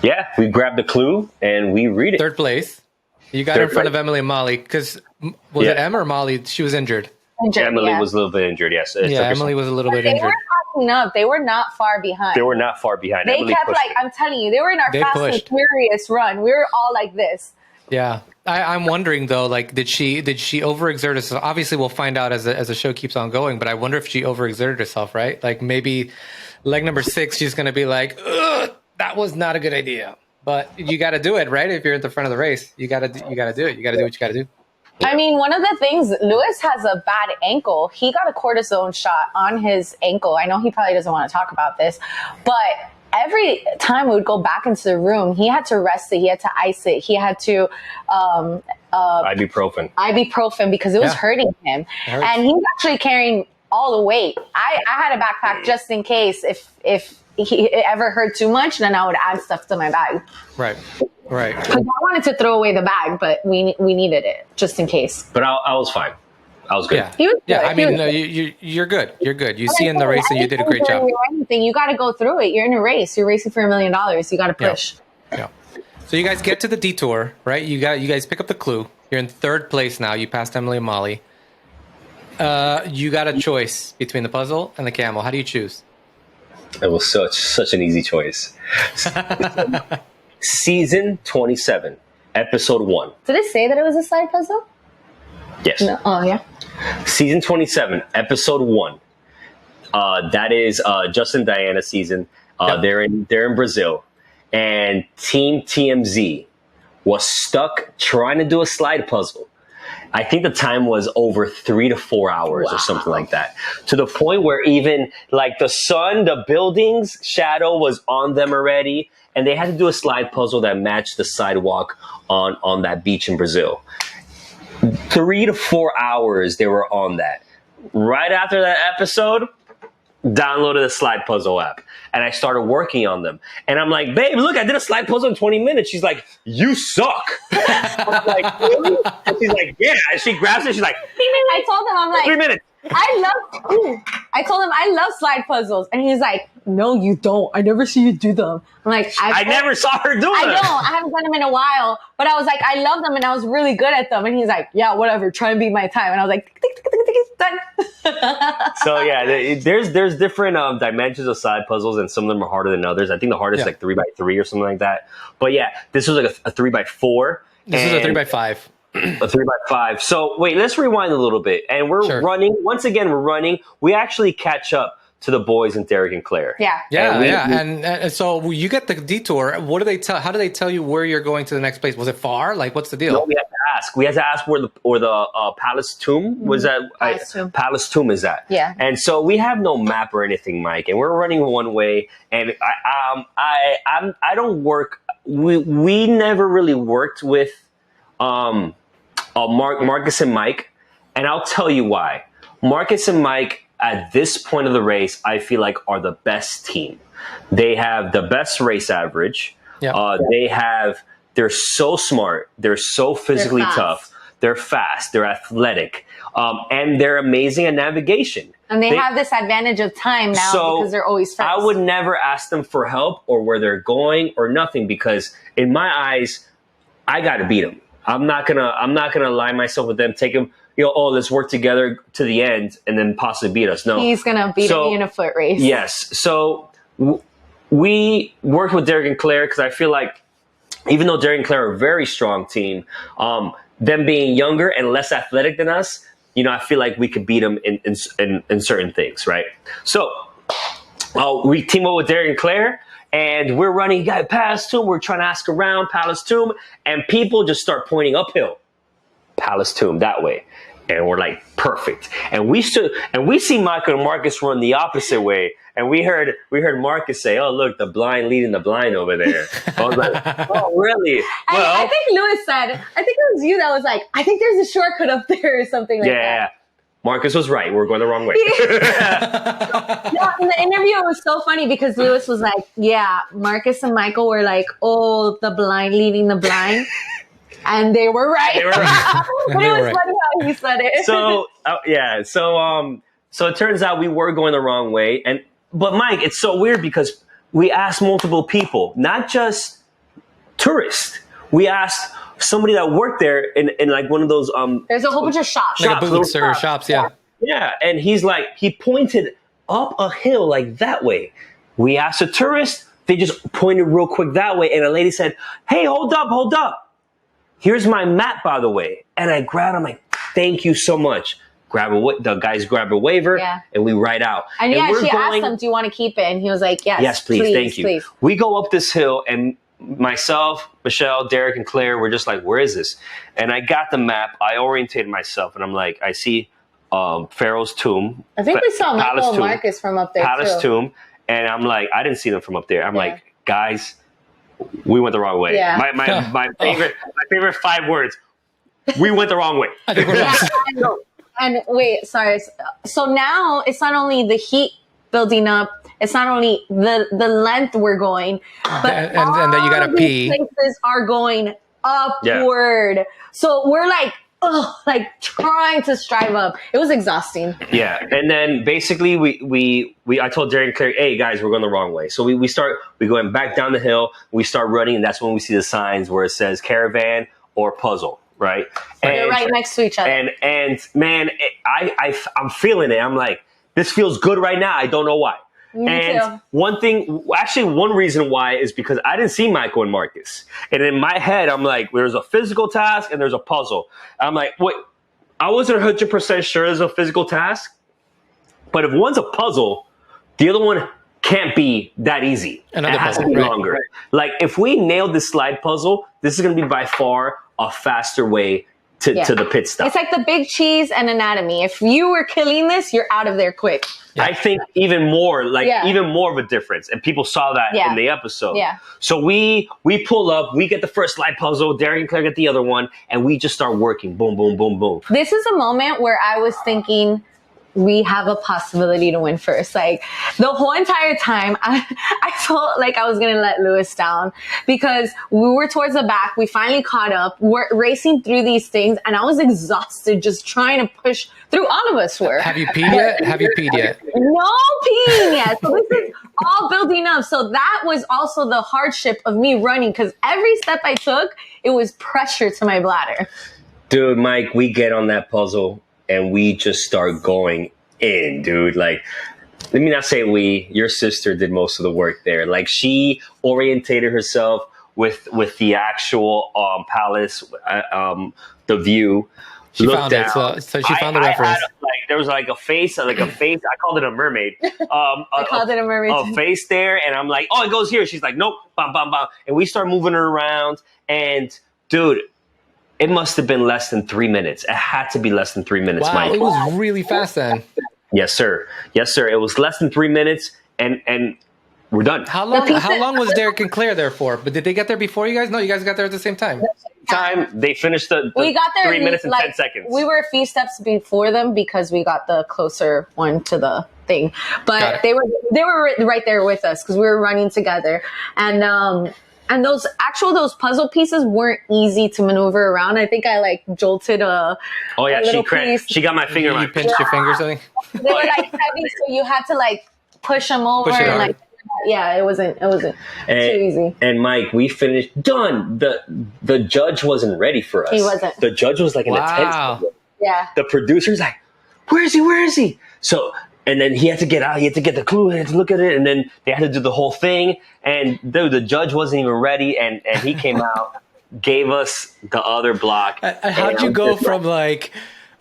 yeah, we grabbed the clue and we read it. Third place. You got in front of Emily and Molly because was it Em or Molly? She was injured. Emily was a little bit injured, yes. Emily was a little bit injured. They were catching up. They were not far behind. They were not far behind. They Emily kept like, I'm telling you, they were in our Fast and Furious run. We were all like this. Yeah. I'm wondering though, like, did she overexert herself? Obviously we'll find out as the show keeps on going, but I wonder if she overexerted herself, right? Like maybe leg number 6, she's going to be like, ugh, that was not a good idea. But you got to do it, right? If you're at the front of the race, you got to do it. You got to do what you got to do. I mean, one of the things, Lewis has a bad ankle. He got a cortisone shot on his ankle. I know he probably doesn't want to talk about this, but every time we would go back into the room, he had to rest it. He had to ice it. He had to ibuprofen because it was hurting him. And he's actually carrying all the weight. I had a backpack just in case if he ever hurt too much, then I would add stuff to my bag. Right. Because I wanted to throw away the bag, but we needed it just in case. But I was fine. I was good. Yeah, He was yeah. good. I He mean, was good. you're good. You're good. You see in the race, and you did a great job. Anything, you got to go through it. You're in a race. You're racing for $1 million. You got to push. Yeah. So you guys get to the detour, right? You guys pick up the clue. You're in third place now. You passed Emily and Molly. You got a choice between the puzzle and the camel. How do you choose? It was such an easy choice. Season 27, episode 1. Did it say that it was a slide puzzle? Yes. No. Oh, yeah. Season 27, episode 1. That is Justin Diana season. Yep. They're in Brazil, and Team TMZ was stuck trying to do a slide puzzle. I think the time was over 3 to 4 hours or something like that. To the point where even like the sun, the buildings shadow was on them already, and they had to do a slide puzzle that matched the sidewalk on that beach in Brazil. 3 to 4 hours they were on that. Right after that episode, downloaded the slide puzzle app, and I started working on them. And I'm like, babe, look, I did a slide puzzle in 20 minutes. She's like, you suck. I'm like, really? And she's like, yeah. And she grabs it. She's like, I told him, I'm like, 3 minutes. I told him I love slide puzzles, and he's like, no, you don't. I never see you do them. I'm like, I never saw her do I it. know. I haven't done them in a while, but I was like, I love them, and I was really good at them. And he's like, yeah, whatever. Try and beat my time. And I was like, tick, tick, tick, tick, tick, done. So yeah, there's different dimensions of side puzzles, and some of them are harder than others. I think the hardest is like 3x3 or something like that. But yeah, this was like a 3x4. This is a 3x5. A 3x5. So wait, let's rewind a little bit. And we're running. Once again, we're running. We actually catch up to the boys and Derek and Claire. Yeah. And so you get the detour. What do they tell? How do they tell you where you're going to the next place? Was it far? Like, what's the deal? No, we had to ask. We had to ask where the Palace Tomb was at. Palace Tomb is at. Yeah. And so we have no map or anything, Mike. And we're running one way. And I don't work. We never really worked with Marcus and Mike, and I'll tell you why. Marcus and Mike, at this point of the race, I feel like are the best team. They have the best race average. Yeah. They're so smart. They're so physically tough. They're fast. They're athletic. And they're amazing at navigation. And they have this advantage of time now because they're always first. I would never ask them for help or where they're going or nothing, because in my eyes, I got to beat them. I'm not gonna lie myself with them. Take them, let's work together to the end and then possibly beat us. No, he's gonna beat me in a foot race. Yes. So we worked with Derek and Claire because I feel like even though Derek and Claire are a very strong team, them being younger and less athletic than us, I feel like we could beat them in certain things, right? So we team up with Derek and Claire. And we're running, got Palace Tomb. We're trying to ask around Palace Tomb, and people just start pointing uphill. Palace Tomb that way, and we're like, perfect. And we see Michael and Marcus run the opposite way, and we heard Marcus say, "Oh, look, the blind leading the blind over there." I was like, "Oh, really?" I think Lewis said, I think it was you that was like, "I think there's a shortcut up there," or something like that. Yeah. Marcus was right. We're going the wrong way. Yeah, in the interview, it was so funny because Lewis was like, yeah, Marcus and Michael were like, oh, the blind leading the blind. And they were right. They were right. But it was funny how he said it. So it turns out we were going the wrong way. But Mike, it's so weird because we asked multiple people, not just tourists. We asked somebody that worked there in like one of those there's a whole bunch of shops. Like a bootlegger shops, yeah. Yeah. And he pointed up a hill like that way. We asked a tourist, they just pointed real quick that way, and a lady said, "Hey, hold up. Here's my map, by the way." And I grabbed, I'm like, "Thank you so much." The guys grab a waiver, and we ride out. And she asked him, "Do you want to keep it?" And he was like, "Yes, please, thank you." Please. We go up this hill, and myself, Michelle, Derek, and Claire were just like, where is this? And I got the map. I orientated myself, and I'm like, I see Pharaoh's tomb. I think we saw Michael and Marcus from up there, Palace Tomb. And I'm like, I didn't see them from up there. I'm like, guys, we went the wrong way. Yeah. My favorite 5 words, we went the wrong way. I think we're lost. And wait, sorry. So now it's not only the heat building up, it's not only the length we're going, but and then you gotta pee. Places are going upward. Yeah. So we're like like trying to strive up. It was exhausting. Yeah, and then basically I told Derek and Claire, hey guys, we're going the wrong way. So we going back down the hill. We start running, and that's when we see the signs where it says caravan or puzzle, right? And they're right next to each other. And man, I'm feeling it. I'm like, this feels good right now. I don't know why. Me too. One reason why is because I didn't see Michael and Marcus. And in my head, I'm like, there's a physical task and there's a puzzle. I'm like, wait, I wasn't 100% sure it's a physical task. But if one's a puzzle, the other one can't be that easy. Another it has puzzle, to be right. longer. Like, if we nailed this slide puzzle, this is going to be by far a faster way to the pit stop. It's like the big cheese and anatomy. If you were killing this, you're out of there quick. Yeah. I think even more of a difference. And people saw that in the episode. Yeah. So we pull up, we get the first slide puzzle, Derek and Claire get the other one, and we just start working. Boom, boom, boom, boom. This is a moment where I was thinking, we have a possibility to win first. Like the whole entire time, I felt like I was going to let Lewis down because we were towards the back. We finally caught up. We're racing through these things and I was exhausted just trying to push through. All of us were. Have you peed yet? No peeing yet. So this is all building up. So that was also the hardship of me running because every step I took, it was pressure to my bladder. Dude, Mike, we get on that puzzle and we just start going in, dude. Like, let me not say we. Your sister did most of the work there. Like, she orientated herself with the actual palace, the view. She found it. So she found the reference. There was like a face. I called it a mermaid. I called it a mermaid. A face there, and I'm like, oh, it goes here. She's like, nope, bam, bam, bam. And we start moving her around, and dude, it must have been less than 3 minutes. It had to be less than 3 minutes, wow, Mike. It was really fast then. Yes, sir. Yes, sir. It was less than 3 minutes, and we're done. How long was Derek and Claire there for? But did they get there before you guys? No, you guys got there at the same time. They finished the we got there 3 minutes and 10 seconds. We were a few steps before them because we got the closer one to the thing. But they were right there with us because we were running together. And those puzzle pieces weren't easy to maneuver around. I think I jolted a little piece. She got my finger. You pinched your finger or something? They were heavy, so you had to push them over and it wasn't too easy. And Mike, we finished done. The judge wasn't ready for us. He wasn't. The judge was in a tent. Yeah. The producer's like, where is he? So and then he had to get out. He had to get the clue. He had to look at it, and then they had to do the whole thing. And dude, the judge wasn't even ready, and he came out, gave us the other block. How'd you go from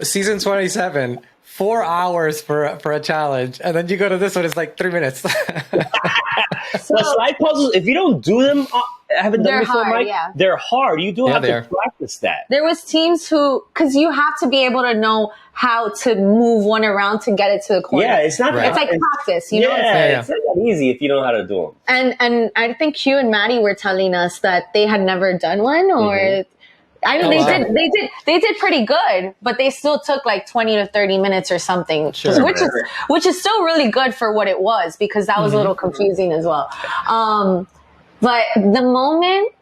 season 27, 4 hours for a challenge, and then you go to this one? It's 3 minutes. The slide puzzles, if you don't do them, haven't done before, hard, Mike. They're hard. You do have to practice that. There was teams because you have to be able to know how to move one around to get it to the corner. Yeah, it's not. It's like practice, you know. It's not that easy if you know how to do them. And I think Q and Maddie were telling us that they had never done one, or they did pretty good, but they still took 20 to 30 minutes or something, which is still really good for what it was, because that was a little confusing as well. But the moment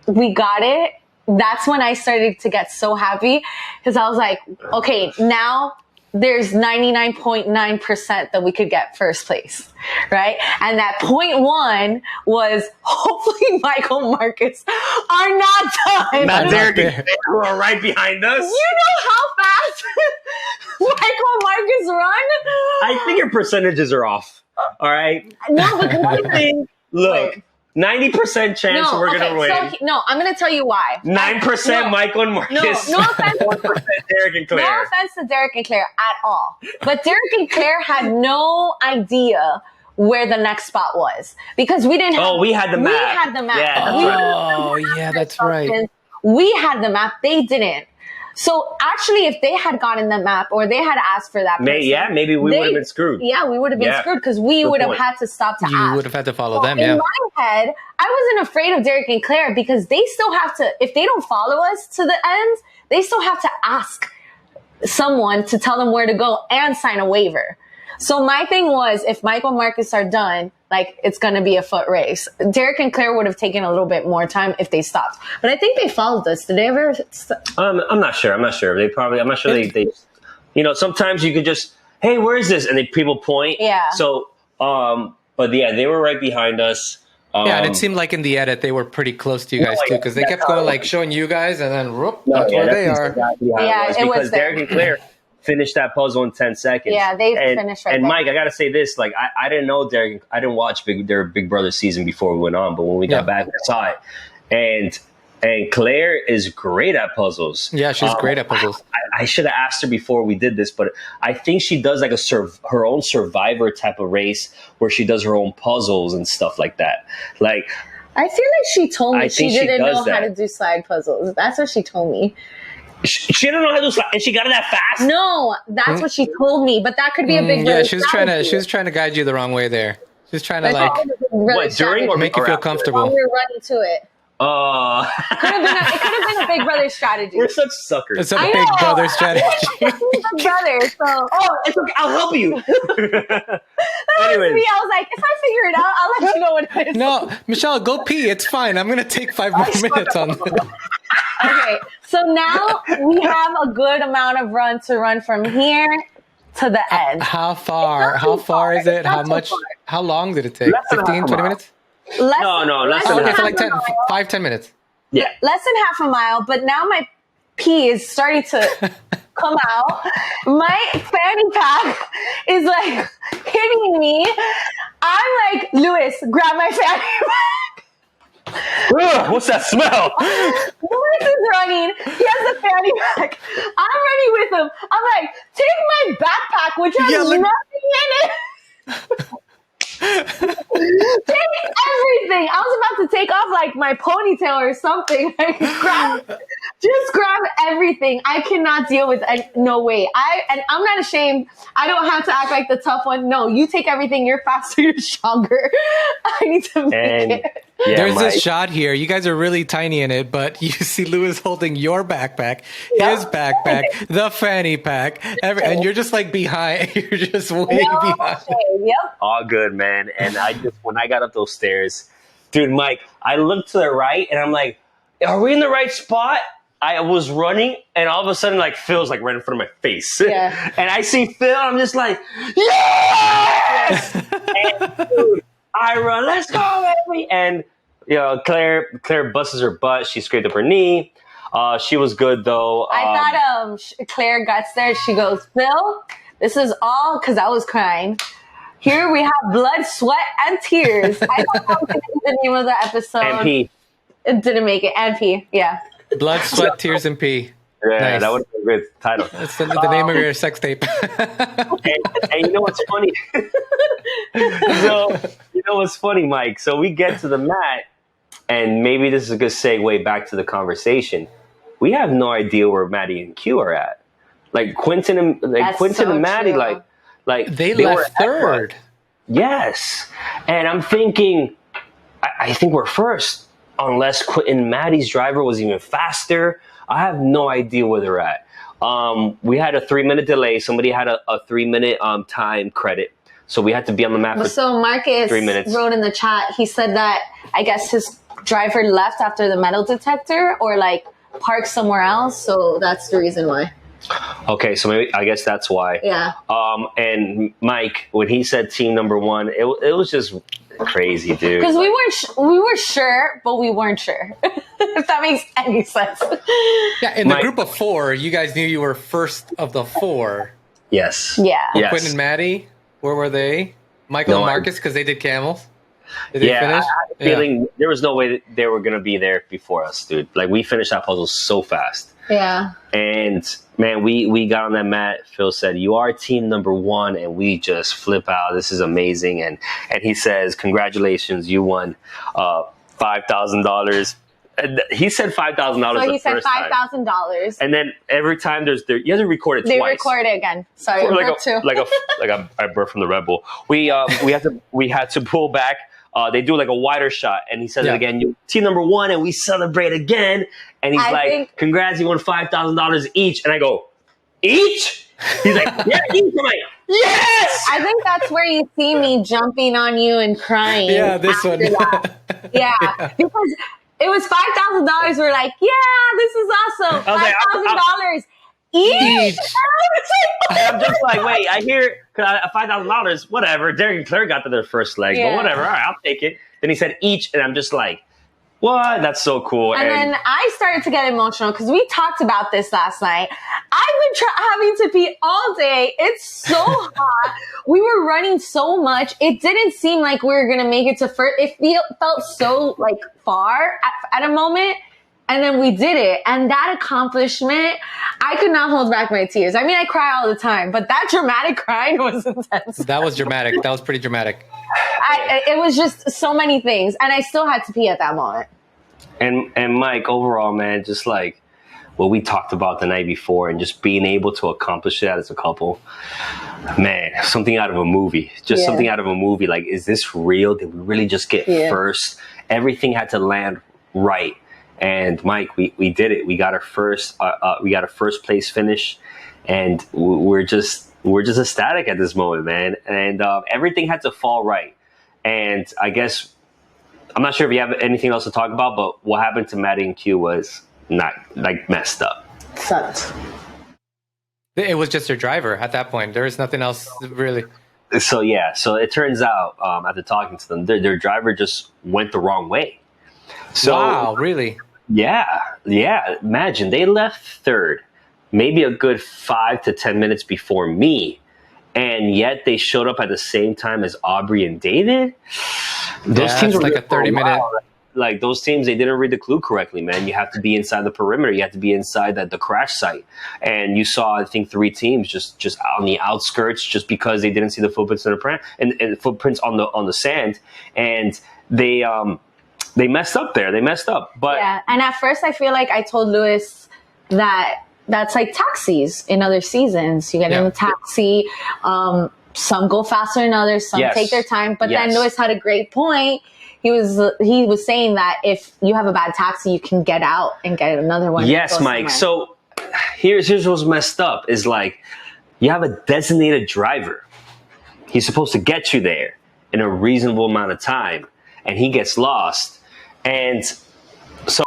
we got it, that's when I started to get so happy, because I was like, okay, now there's 99.9% that we could get first place, right? And that 0.1 was hopefully Michael and Marcus are not done. Not Derek, who are right behind us. You know how fast Michael and Marcus run? I think your percentages are off. All right. No, because look. 90% chance we're going to win. I'm going to tell you why. 9% Michael and Marcus. No offense. 1% Derek and Claire. No offense to Derek and Claire at all. But Derek and Claire had no idea where the next spot was, because we didn't have... we had the map. We had the map. Yeah, that's right. We had the map. They didn't. So actually, if they had gotten the map, or they had asked for that person, maybe we would have been screwed. Yeah, we would have been screwed, because we would have had to stop to ask. You would have had to follow them, In my head, I wasn't afraid of Derek and Claire, because they still have to, if they don't follow us to the end, they still have to ask someone to tell them where to go and sign a waiver. So my thing was, if Michael and Marcus are done, like it's going to be a foot race. Derek and Claire would have taken a little bit more time if they stopped. But I think they followed us. Did they ever? I'm not sure. I'm not sure. I'm not sure they you know, sometimes you could just, hey, where is this? And people point. Yeah. So, but yeah, they were right behind us. Yeah, and it seemed like in the edit they were pretty close to you guys too, because they kept going like showing you guys, and then whoop, that's where they are. Exactly it was because Derek and Claire finished that puzzle in 10 seconds. Yeah, they finished right And there. Mike, I gotta say this: like, I didn't know Derek. I didn't watch their Big Brother season before we went on, but when we got back, we saw it, and Claire is great at puzzles. Yeah, she's great at puzzles. I should have asked her before we did this, but I think she does like her own Survivor type of race where she does her own puzzles and stuff like that. Like, I feel like she told me she didn't know that. how to do slide puzzles. That's what she told me. She didn't know how to do slide, and she got it that fast. No, that's what she told me. But that could be a big yeah. She was trying to guide you the wrong way there. She was trying to what, during or make you feel comfortable. While we were running to it. Oh, it could have been a Big Brother strategy. We're such suckers. It's a Big Brother strategy. Big Brother, so it's okay. I'll help you. Anyways. Me, I was like, if I figure it out, I'll let you know what it is. No, Michelle, go pee. It's fine. I'm gonna take 5 more minutes on this. Okay, so now we have a good amount of run to run from here to the end. How far? How far is it? How much? How long did it take? 15, 20 minutes? Less Okay, so like 5-10 minutes. Yeah. Less than half a mile, but now my pee is starting to come out. My fanny pack is like hitting me. I'm like, Lewis, grab my fanny pack. Ugh, what's that smell? Lewis is running. He has the fanny pack. I'm running with him. I'm like, take my backpack, which has nothing in it. Take everything. I was about to take off like my ponytail or something. Like, just grab everything. I cannot deal with it. No way. And I'm not ashamed. I don't have to act like the tough one. No, you take everything. You're faster. You're stronger. I need to make it. Yeah, there's this shot here. You guys are really tiny in it, but you see Lewis holding your backpack, his backpack, the fanny pack, and you're just like behind. You're just way behind. Yep. All good, man. And when I got up those stairs, dude, Mike, I looked to the right and I'm like, are we in the right spot? I was running and all of a sudden, like, Phil's like right in front of my face. Yeah. And I see Phil, I'm just like, yes! And dude, I run, let's go, baby! And, you know, Claire busts her butt. She scraped up her knee. She was good, though. I thought Claire gets there. She goes, Phil, this is all because I was crying. Here we have blood, sweat, and tears. I don't know the name of the episode. And pee. It didn't make it. And pee, yeah. Blood, sweat, tears, and pee. Yeah, nice. That would be a good title. That's the name of your sex tape. and you know what's funny? So, you know what's funny, Mike? So we get to the mat, and maybe this is a good segue back to the conversation. We have no idea where Maddie and Q are at. Like Quentin and Maddie, true. like they left third. Yes, and I'm thinking, I think we're first, unless Quentin Maddie's driver was even faster. I have no idea where they're at. We had a 3-minute delay. Somebody had a 3-minute time credit. So we had to be on the map for So Marcus 3 minutes. wrote in the chat, he said that I guess his driver left after the metal detector or like parked somewhere else. So that's the reason why. Okay, so maybe I guess that's why. Yeah. And Mike, when he said team number 1, it was just crazy, dude. Because we were sure, but we weren't sure. If that makes any sense. Yeah, in the group of 4, you guys knew you were first of the 4. Yes. Yeah. Yes. Quentin and Maddie, where were they? Michael and Marcus, because they did camels. Did they finish? I had a feeling there was no way that they were gonna be there before us, dude. Like, we finished that puzzle so fast. Yeah. And man, we got on that mat. Phil said, "You are team number 1," and we just flip out. This is amazing. And he says, "Congratulations, you won $5,000." He said $5,000. So he said $5,000. And then every time you have to record it twice. They record it again. Sorry, I burped from the Red Bull. We had to pull back. They do like a wider shot, and he says it again. You team number 1, and we celebrate again. And he's "Congrats, you won $5,000 each." And I go, "Each?" He's like, "Yeah, each." I'm like, Yes! I think that's where you see me jumping on you and crying. Yeah, this after one. that. Yeah, because it was $5,000. We're like, yeah, this is awesome. I was like, $5,000 each. And I'm just like, wait, I hear $5,000, whatever. Derek and Claire got to their first leg, but whatever. All right, I'll take it. Then he said each, and I'm just like, what? That's so cool. And then I started to get emotional because we talked about this last night. I've been having to pee all day. It's so hot. We were running so much. It didn't seem like we were going to make it to first. It felt so like far at a moment. And then we did it. And that accomplishment, I could not hold back my tears. I mean, I cry all the time, but that dramatic crying was intense. That was dramatic. That was pretty dramatic. It was just so many things. And I still had to pee at that moment. And Mike, overall, man, just like what we talked about the night before and just being able to accomplish that as a couple, man, something out of a movie. Just something out of a movie. Like, is this real? Did we really just get first? Everything had to land right. And Mike, we did it. We got our first place finish, and we're just ecstatic at this moment, man. And everything had to fall right. And I guess I'm not sure if you have anything else to talk about, but what happened to Maddie and Q was not like messed up. Sucked. It was just their driver at that point. There was nothing else really. So it turns out after talking to them, their driver just went the wrong way. So, wow, really? Yeah. Imagine they left third, maybe a good 5 to 10 minutes before me, and yet they showed up at the same time as Aubrey and David. Those teams were like a 30-minute. Like those teams, they didn't read the clue correctly, man. You have to be inside the perimeter. You have to be inside the crash site. And you saw, I think, 3 teams just on the outskirts, just because they didn't see the footprints and footprints on the sand, and they messed up there. They messed up. But yeah, and at first I feel like I told Lewis that that's like taxis in other seasons. You get in a taxi. Some go faster than others. Some take their time. But then Lewis had a great point. He was saying that if you have a bad taxi, you can get out and get another one. Yes, Mike. So here's what's messed up is like you have a designated driver. He's supposed to get you there in a reasonable amount of time, and he gets lost. And so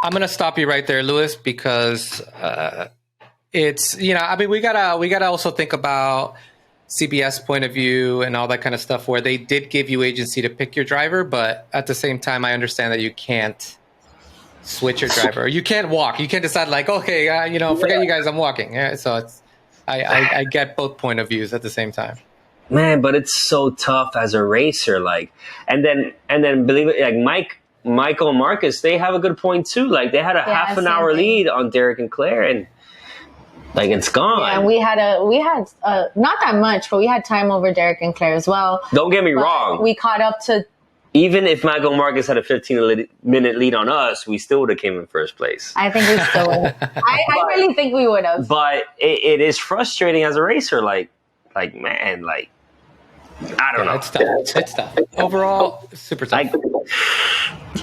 I'm gonna stop you right there, Lewis, because it's I mean we gotta also think about CBS point of view and all that kind of stuff, where they did give you agency to pick your driver, but at the same time, I understand that you can't switch your driver. You can't walk. You can't decide like, okay, forget you guys, I'm walking. Yeah, so it's I get both point of views at the same time. Man, but it's so tough as a racer, like, and then believe it, like Michael and Marcus, they have a good point too. Like they had a half an hour lead on Derek and Claire, and like it's gone. Yeah, we had not that much, but we had time over Derek and Claire as well. Don't get me wrong. We caught up to. Even if Michael and Marcus had a 15-minute lead on us, we still would have came in first place. I think we still would. I really think we would have. But it is frustrating as a racer. Like man, like. I don't know. It's tough. Overall, super tough.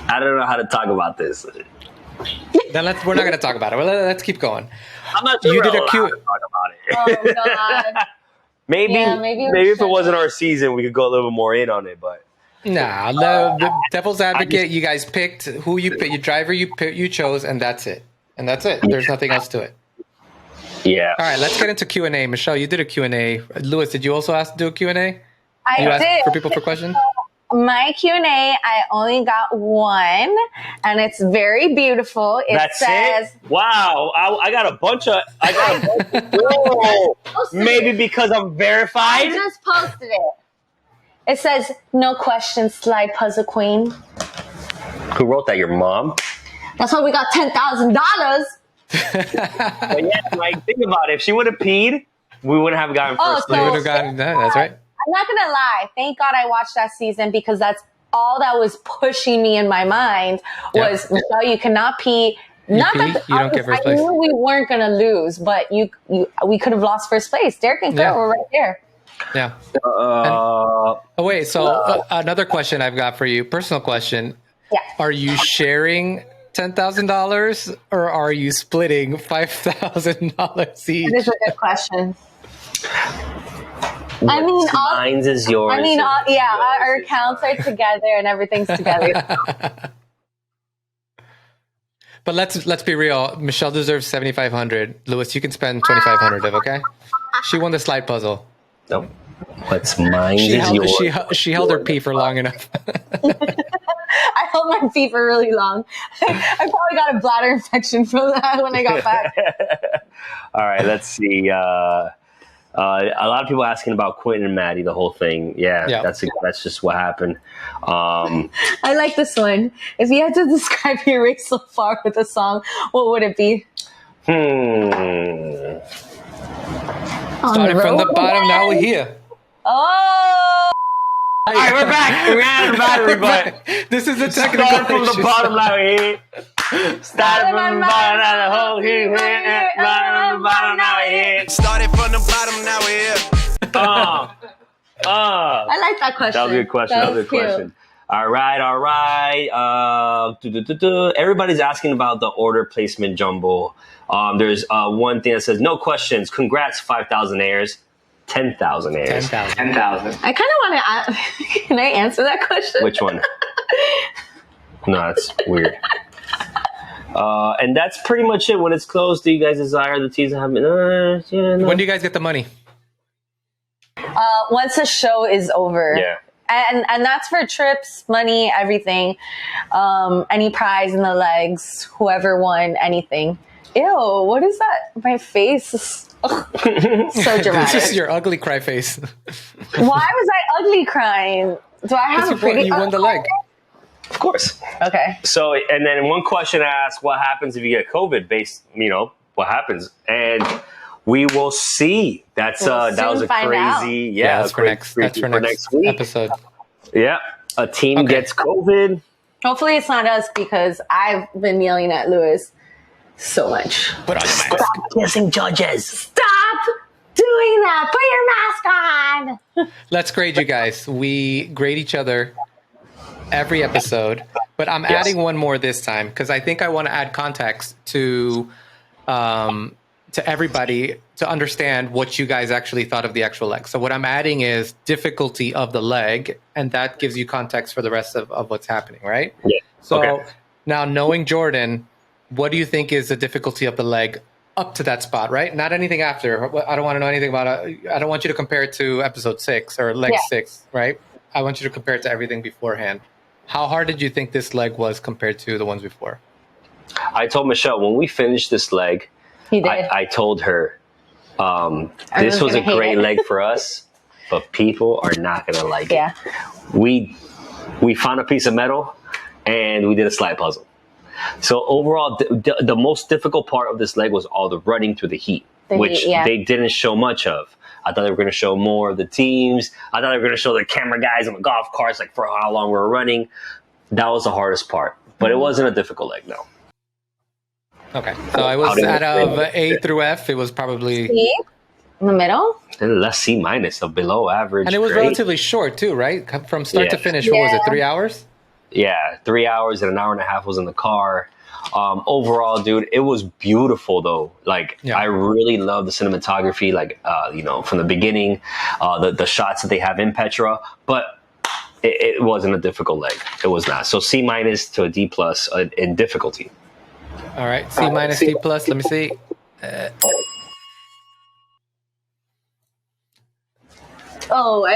I don't know how to talk about this. Then we're not going to talk about it. Well, let's keep going. I'm not sure you did to a talk about it. Oh God. maybe if it wasn't our season, we could go a little bit more in on it. But nah, the devil's advocate. You guys picked who you picked, your driver you chose, and that's it. There's nothing else to it. Yeah. All right, let's get into Q&A. Michelle, you did a Q&A. Lewis, did you also ask to do a Q&A? I did. Ask for people for questions? My Q&A, I only got one, and it's very beautiful. That's it? Wow. I got a bunch of... Whoa. Maybe because I'm verified? I just posted it. It says, no questions, slide puzzle queen. Who wrote that? Your mom? That's why we got $10,000. But yeah, like, think about it. If she would have peed, we wouldn't have gotten first place. We would have gotten that. That's right. I'm not going to lie. Thank God I watched that season, because that's all that was pushing me in my mind was, Michelle, you cannot pee. You don't get first place. I knew we weren't going to lose, but we could have lost first place. Derek and Claire were right there. Yeah. So another question I've got for you, personal question. Yeah. Are you sharing $10,000 or are you splitting $5,000 each? This is a good question. I mean, mine's is yours. I mean, our accounts are together and everything's together. But let's be real. Michelle deserves 7,500. Lewis, you can spend 2,500 of, okay? She won the slide puzzle. No, what's mine is yours. She held her pee for long enough. I held my pee for really long. I probably got a bladder infection from that when I got back. All right, let's see. A lot of people asking about Quentin and Maddie, the whole thing. Yeah. That's just what happened. I like this one. If you had to describe your race so far with a song, what would it be? Starting from the bottom, now we're here. Oh! All right, we're back. We're out of the battery, but this is a technical start from the bottom, now we're here. Started from the bottom, now the whole here. Started from the bottom, now we're here. Started from the bottom, now we're here. I like that question. That was a good question. That was a good question. All right. Everybody's asking about the order placement jumble. There's one thing that says, no questions. Congrats, 5,000 airs. 10,000 airs. 10,000. I kind of want to can I answer that question? Which one? No, that's weird. And that's pretty much it. When it's closed, do you guys desire the teas to have When do you guys get the money? Once the show is over. Yeah. And that's for trips, money, everything. Any prize in the legs, whoever won anything. Ew, what is that? My face is so dramatic. This is your ugly cry face. Why was I ugly crying? Do I have a pretty... You won the leg. Of course. Okay. So, and then one question asked, what happens if you get COVID based, what happens? And we will see. That was a crazy, that's for next week. Episode. Yeah. A team gets COVID. Hopefully it's not us because I've been yelling at Lewis so much. Put on your mask. Stop kissing judges. Stop doing that. Put your mask on. Let's grade you guys. We grade each other every episode, but I'm adding one more this time because I think I want to add context to everybody to understand what you guys actually thought of the actual leg. So what I'm adding is difficulty of the leg, and that gives you context for the rest of what's happening, right? Yeah. So now knowing Jordan, what do you think is the difficulty of the leg up to that spot, right? Not anything after. I don't want to know anything about it. I don't want you to compare it to episode 6 or leg 6, right? I want you to compare it to everything beforehand. How hard did you think this leg was compared to the ones before? I told Michelle, when we finished this leg, I told her, this was a great leg for us, but people are not going to like it. We found a piece of metal and we did a slide puzzle. So overall, the most difficult part of this leg was all the running through the heat, which they didn't show much of. I thought they were going to show more of the teams. I thought they were going to show the camera guys on the golf carts, like for how long we were running. That was the hardest part, but it wasn't a difficult leg, no. Okay, so I was out of A through F. It was probably C in the middle. And less C minus, so below average. And it was relatively short too, right? From start to finish, what was it? 3 hours? Yeah, 3 hours and an hour and a half was in the car. Overall, dude, it was beautiful though. Like I really love the cinematography, like from the beginning, the shots that they have in Petra, but it wasn't a difficult leg. It was not. So C minus to a D plus in difficulty. All right, C minus, D plus. Let me see. I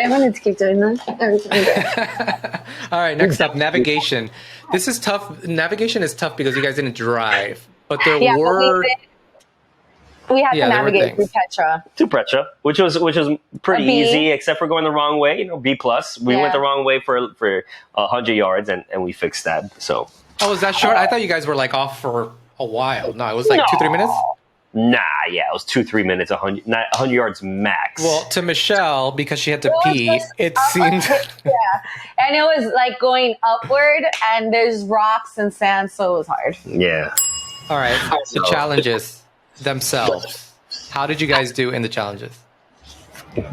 wanted to keep doing that. All right, next up, navigation. This is tough. Navigation is tough because you guys didn't drive, but there were. We had to navigate through Petra. To Petra, which was pretty easy, except for going the wrong way. B plus. We went the wrong way for 100 yards, and we fixed that. So. Oh, was that short? I thought you guys were like off for a while. No, it was like 2-3 minutes. Nah, it was 2-3 minutes, 100 yards max. Well, to Michelle, because she had to pee, it seemed... And it was like going upward, and there's rocks and sand, so it was hard. Yeah. All right, the challenges themselves. How did you guys do in the challenges?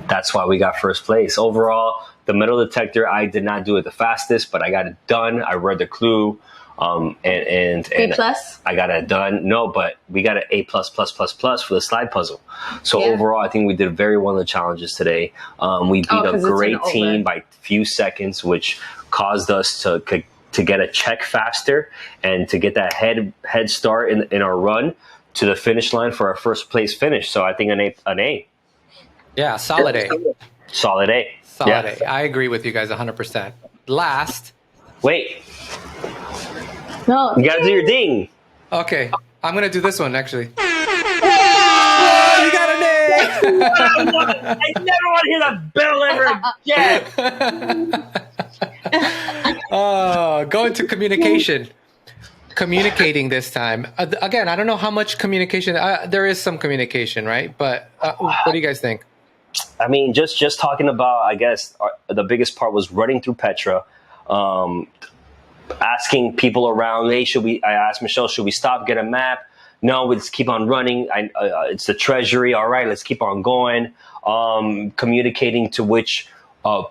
That's why we got first place. Overall, the metal detector, I did not do it the fastest, but I got it done. I read the clue. And B plus? I got it done. No, but we got an A plus plus plus plus for the slide puzzle. So overall, I think we did very well in the challenges today. We beat a great team by a few seconds, which caused us to get a check faster and to get that head start in our run to the finish line for our first place finish. So I think an A. Yeah, solid A. Solid A. Solid A. I agree with you guys 100%. Last. Wait. No. You gotta do your ding. Okay. I'm going to do this one, actually. Oh, you got an A! I never want to hear that bell ever again. Going to communication. Communicating this time. Again, I don't know how much communication. There is some communication, right? But what do you guys think? I mean, just talking about, I guess, the biggest part was running through Petra, asking people around, hey, I asked Michelle, should we stop, get a map? No, let's keep on running. It's the treasury. All right, let's keep on going. Communicating to which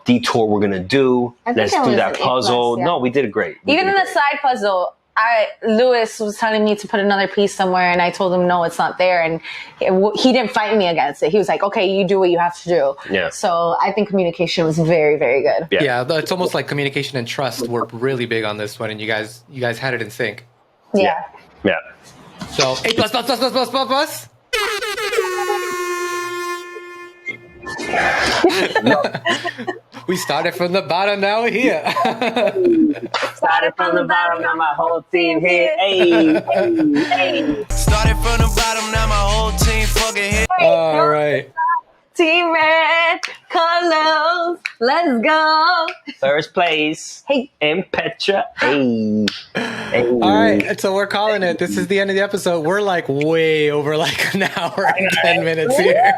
detour we're going to do. Let's do that puzzle. No, we did great. Even in the side puzzle, Lewis was telling me to put another piece somewhere, and I told him no, it's not there, and he didn't fight me against it. He was like, okay, you do what you have to do. Yeah. So I think communication was very, very good. Yeah, it's almost like communication and trust were really big on this one, and you guys had it in sync. Yeah. So A plus plus plus plus plus plus plus. We started from the bottom, now we're here. Started from the bottom, now my whole team here. Hey. Started from the bottom, now my whole team fucking here. All right. Team Red, colors, let's go. First place. Hey. And Petra. Hey. All right, so we're calling it. This is the end of the episode. We're like way over like an hour and 10 minutes here.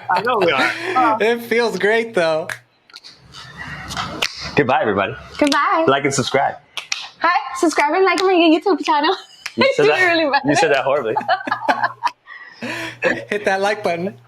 I know we are. It feels great though. Goodbye, everybody. Goodbye. Like and subscribe. Hi, subscribe and like my YouTube channel. You said that, really bad. you said that horribly. Hit that like button.